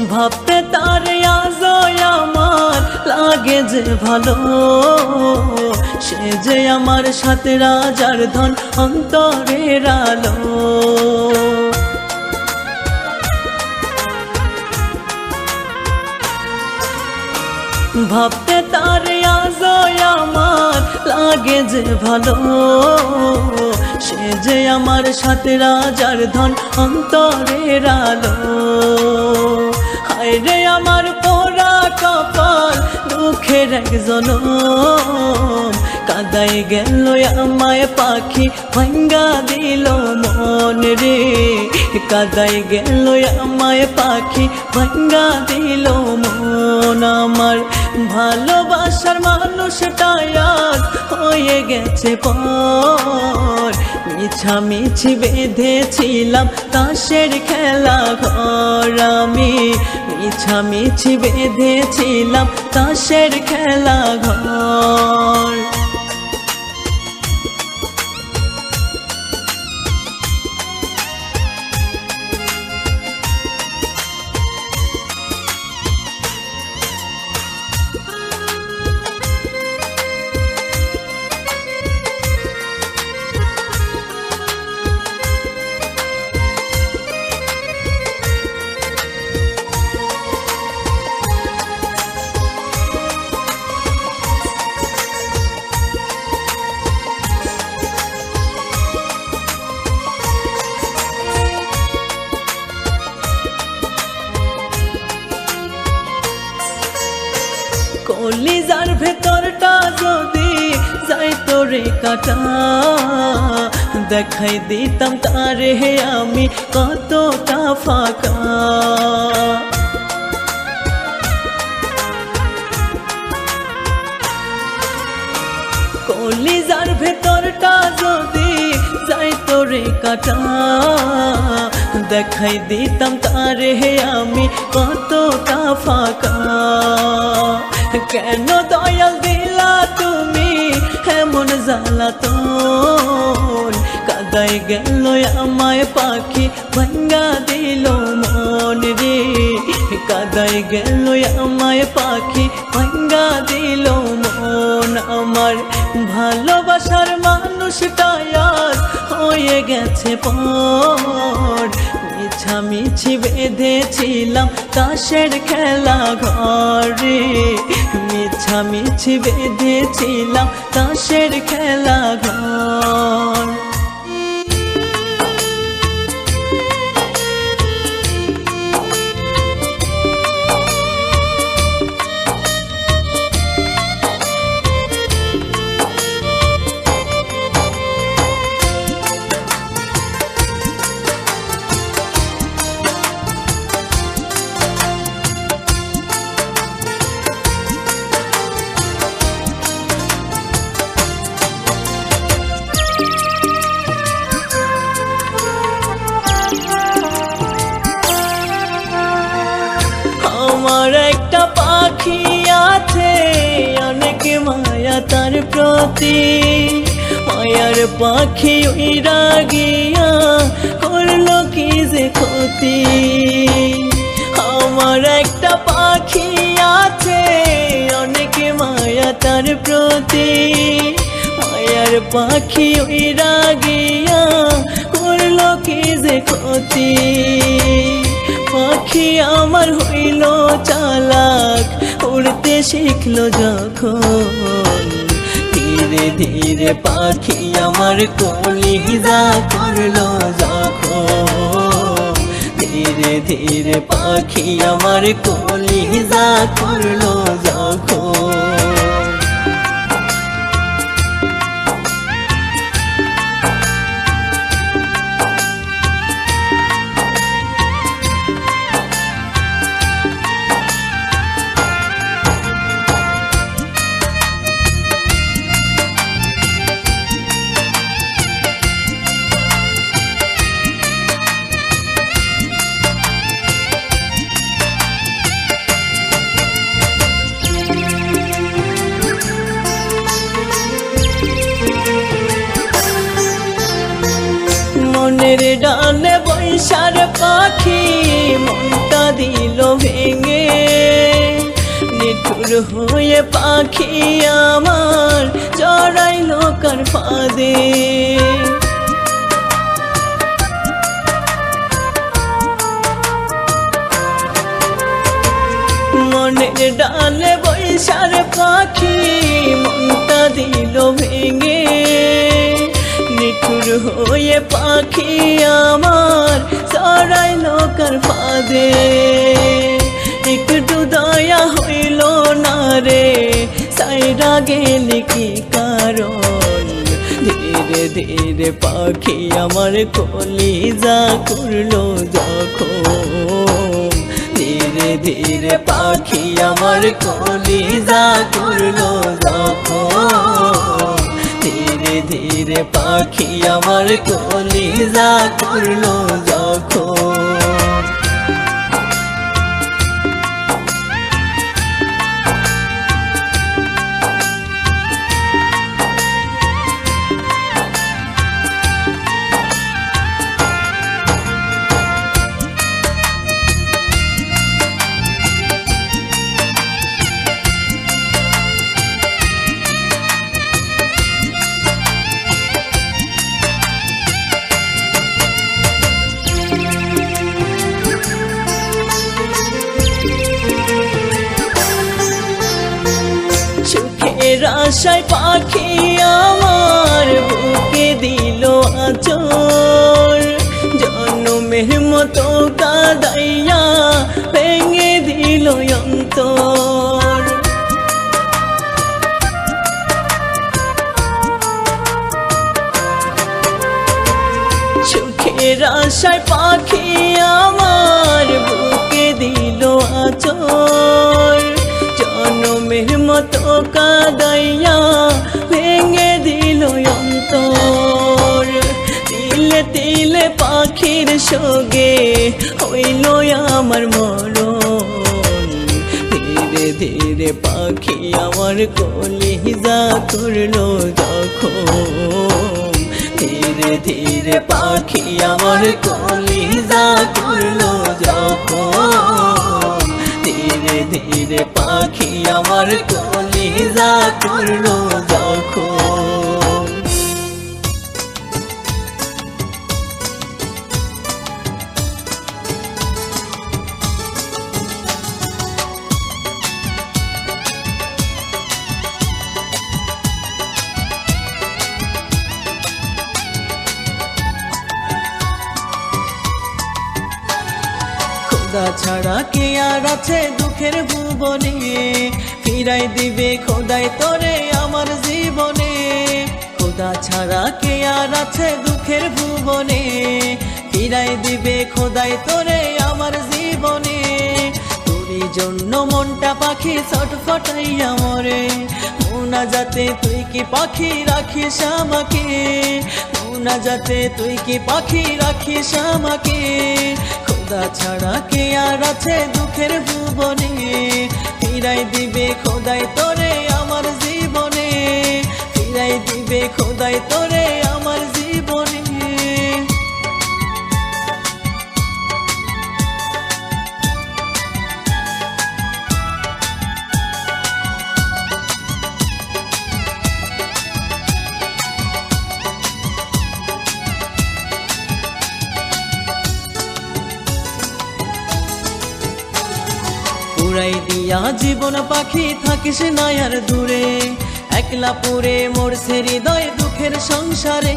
ভাবতে তার আজও আমার লাগে যে ভালো, সে যে আমার সাথে রাজার ধন অন্তরের আলো। ভাবতে তার আজও আমার লাগে যে ভালো, সে যে আমার সাথে রাজার ধন অন্তরের আলো। হায় রে আমার পোড়া কপাল দুঃখের এক জনম, কাদায় গেল আমায় পাখি ভাঙ্গা দিল মন রে, কাদায় গেল আমায় পাখি ভাঙ্গা দিল মন। আমার ভালোবাসার মানুষটাই আজ হয়ে গেছে পর, মিছামিছি বেঁধেছিলাম তাসের খেলা ঘর, আমি মিছামিছি বেঁধেছিলাম তাসের খেলা ঘর। কলিজার ভেতরটা যদি যাইতো রে কাটা, দেখাই দিতাম তারে আমি কতটা ফাঁকা। কলিজার ভেতরটা যদি যাইতো রে কাটা, দেখাই দিতাম তারে আমি কতটা ফাঁকা। কেন দয়াল দিলা তুমি এমন জ্বালাতন, কাদায় গেল আমায় পাখি ভাঙ্গা দিল মন রে, কাদায় গেল আমায় পাখি ভাঙ্গা দিল মন। আমার ভালোবাসার মানুষটাই আজ হয়ে গেছে পর, মিছামিছি বেঁধেছিলাম তাসের খেলা ঘরে, মিছামিছি বেঁধেছিলাম তাসের খেলা ঘর। আমার একটা পাখি আছে অনেক মায়া তার প্রতি, মায়ার পাখি উইরা গিয়া করলো কি যে ক্ষতি। আমার একটা পাখি আছে অনেক মায়া তার প্রতি, মায়ার পাখি উইরা গিয়া করলো কি যে ক্ষতি। পাখি আমার হইল চালাক উড়তে শিখলো যখন, ধীরে ধীরে পাখি আমার কলিজা করলো যখন, ধীরে ধীরে পাখি আমার কলিজা করলো যখন। মনের ডালে বৈশার পাখি মনটা দিল ভেঙে, নিঠুর হয়ে পাখি আমার জড়াইল কার ফাঁদে। মনের ডালে বৈশার পাখি মনটা দিল ভেঙে, নিঠুর হয়ে পাখি আমার জড়াইল কার ফাঁদে। একটু দয়া হইল না রে, সাইরা গেলি কি কারণ? ধীরে ধীরে পাখি আমার কলিজা করলো যখন, ধীরে ধীরে পাখি আমার কলিজা করলো যখন, ধীরে ধীরে পাখি আমার কলিজা করলো যখন। সুখের আশায় পাখি আমার বুকে দিল আঁচল, জন্মের মতো কাঁদাইয়া ভেঙে দিল অন্তর। সুখের আশায় পাখি আমার বুকে দিল আঁচল, জন্মের মতো কাঁদাইয়া ভেঙে দিল অন্তর। তিলে তিলে পাখির সঙ্গে হইল আমার মরণ, ধীরে ধীরে পাখি আমার কলিজা করলো যখন, ধীরে ধীরে পাখি আমার কলিজা করলো যখন, ধীরে ধীরে পাখি আমার কলিজা করলো যখন। খোদা ছাড়া কে আর আছে দুঃখের ভুবনে, ফিরাই দিবে খোদাই তোরে আমার জীবনে। খোদা ছাড়া কে আর আছে দুঃখের ভুবনে, ফিরাই দিবে খোদাই তোরে আমার জীবনে। তোরই জন্য মনটা পাখি ছটফটাইয়া মরে, মোনা যাতে তুই কি পাখি রাখিস আমাকে, মোনা যাতে তুই কি পাখি রাখিস আমাকে। খোদা ছাড়া কে আর আছে দুঃখের ভুবনে, ফিরাই দিবে খোদাই তোরে আমার জীবনে, ফিরাই দিবে খোদাই তোরে আমার জীবনে। উড়াই দিয়া জীবন পাখি থাকিস না আর দূরে, একলা পুরে মরছে হৃদয় দুঃখের সংসারে।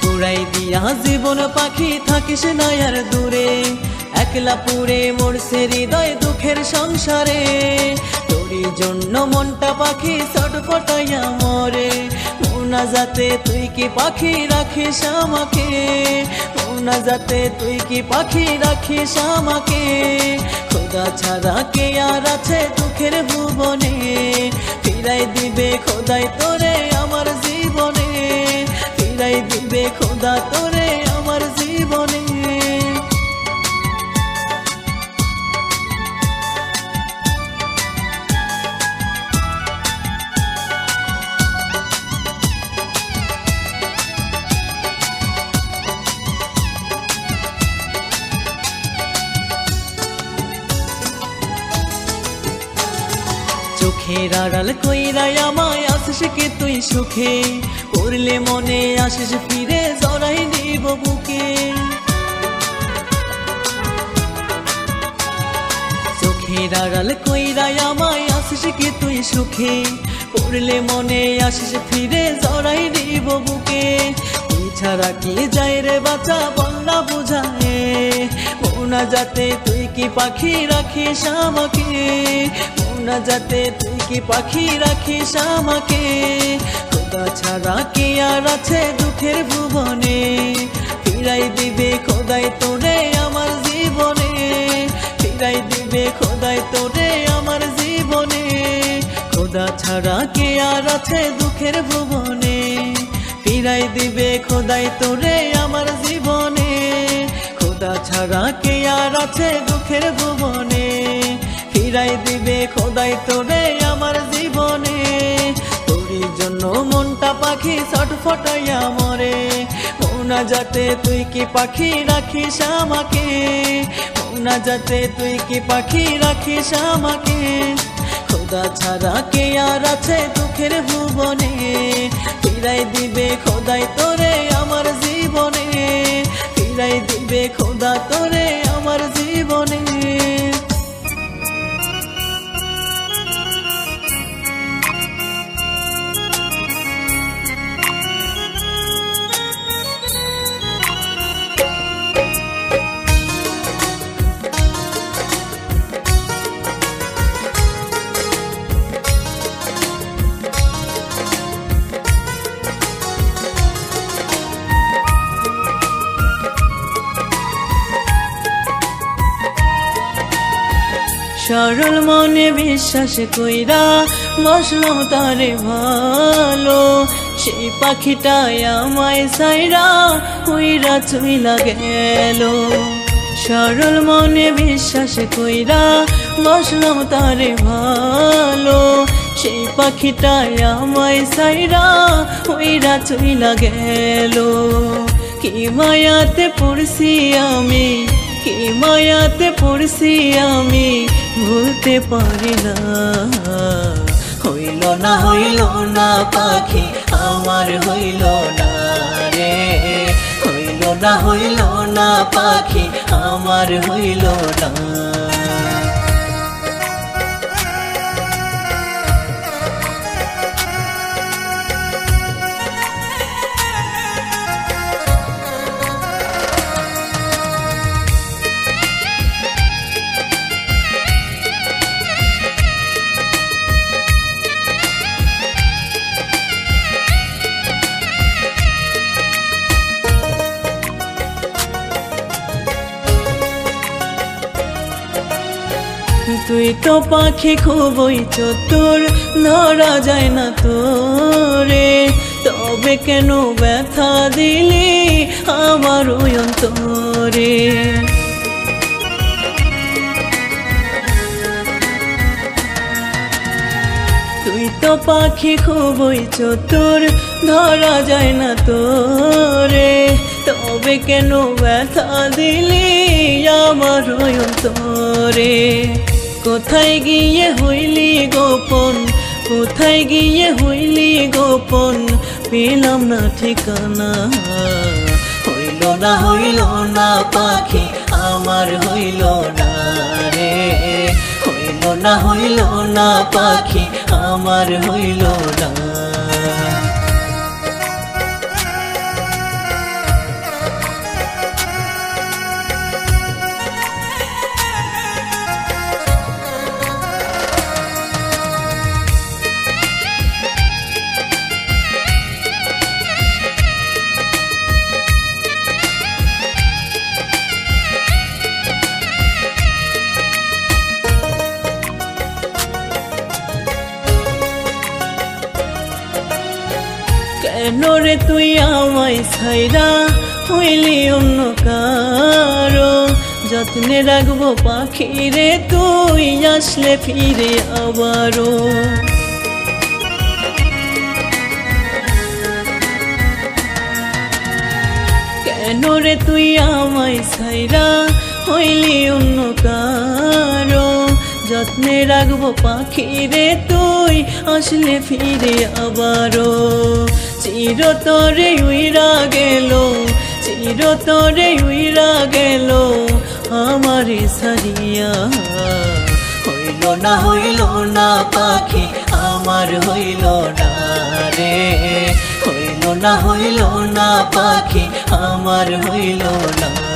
উড়াই দিয়া জীবন পাখি থাকিস না আর দূরে, একলা পুরে মরছে হৃদয় দুঃখের সংসারে। তোরই জন্য মনটা পাখি ছটফটাইয়া মরে, মোনা যাতে তুই কি পাখি রাখিস আমাকে, মোনা যাতে তুই কি পাখি রাখিস আমাকে। খোদা ছাড়া কে আর আছে দুঃখের ভুবনে, ফিরাই দিবে খোদাই তোরে আমার জীবনে, ফিরাই দিবে খোদা তোরে আমার জীবনে। চোখের আড়াল কইরা আমায় আসিস কি তুই সুখে, পড়লে মনে আসিস ফিরে জড়াই নিব বুকে। চোখের আড়াল কইরা আমায় আসিস কি তুই সুখে, পড়লে মনে আসিস ফিরে জড়াই নিব বুকে। তুই ছাড়া কি যায় রে বাঁচা বন্যা বুঝায়, মৌনা যাতে তুই কি পাখি রাখিস আমাকে, মৌনা যাতে তুই কি পাখি রাখিস আমাকে। খোদা ছাড়া কি আর আছে দুঃখের ভুবনে, ফিরাই দিবে খোদাই তোরে আমার জীবনে, ফিরাই দিবে খোদাই তোরে আমার জীবনে। খোদা ছাড়া কে আর আছে দুঃখের ভুবনে, ফিরাই দিবে খোদাই তোরে আমার জীবনে। খোদা ছাড়া কে আর আছে দুঃখের ভুবনে, ফিরাই দিবে খোদাই তোরে আমার জীবনে। তোরই জন্য মনটা পাখি ছটফটাইয়া মরে, মৌনা যাতে তুই কি পাখি রাখিস আমাকে, মৌনা যাতে তুই কি পাখি রাখিস আমাকে। খোদা ছাড়া কে আর আছে দুঃখের ভুবনে, ফিরাই দিবে খোদাই তোরে আমার জীবনে, ফিরাই দিবে খোদা তোরে আমার জীবনে। সরল মনে বিশ্বাস কইরা বসলাম তারে ভালো, সেই পাখিটাই আমায় সাইরা কইরা চইলা গেল। সরল মনে বিশ্বাস কইরা বসলাম তারে ভালো, সেই পাখিটাই আমায় সাইরা কইরা চইলা গেল। কি মায়াতে পড়ছি আমি, কি মায়াতে পড়ছি আমি, ভুলতে পারি না। হইল না পাখি আমার হইল না রে, হইল না পাখি আমার হইল না। তুই তো পাখি খুবই চতুর, ধরা যায় না তোরে, তবে কেন ব্যথা দিলি আমার ওই অন্তরে। তুই তো পাখি খুবই চতুর, ধরা যায় না তোরে, তবে কেন ব্যথা দিলি আমার ওই অন্তরে। কোথায় গিয়ে হইলি গোপন, কোথায় গিয়ে হইলি গোপন, পেলাম না ঠিকানা। হইল না পাখি আমার হইল না রে, হইল না পাখি আমার হইল না। কেন রে তুই আমায় ছাইরা হইলি অন্য কারো, যত্নে রাখবো পাখি রে তুই আসলে ফিরে আবারও। কেন রে তুই আমায় ছাইরা হইলি অন্য কারো, যত্নে রাখবো পাখি রে তুই আসলে ফিরে আবারও চিরতরে উইরা গেল চিরতরে উইরা গেল আমার সারিয়া হইল না পাখি আমার হইল না রে হইল না পাখি আমার হইল না।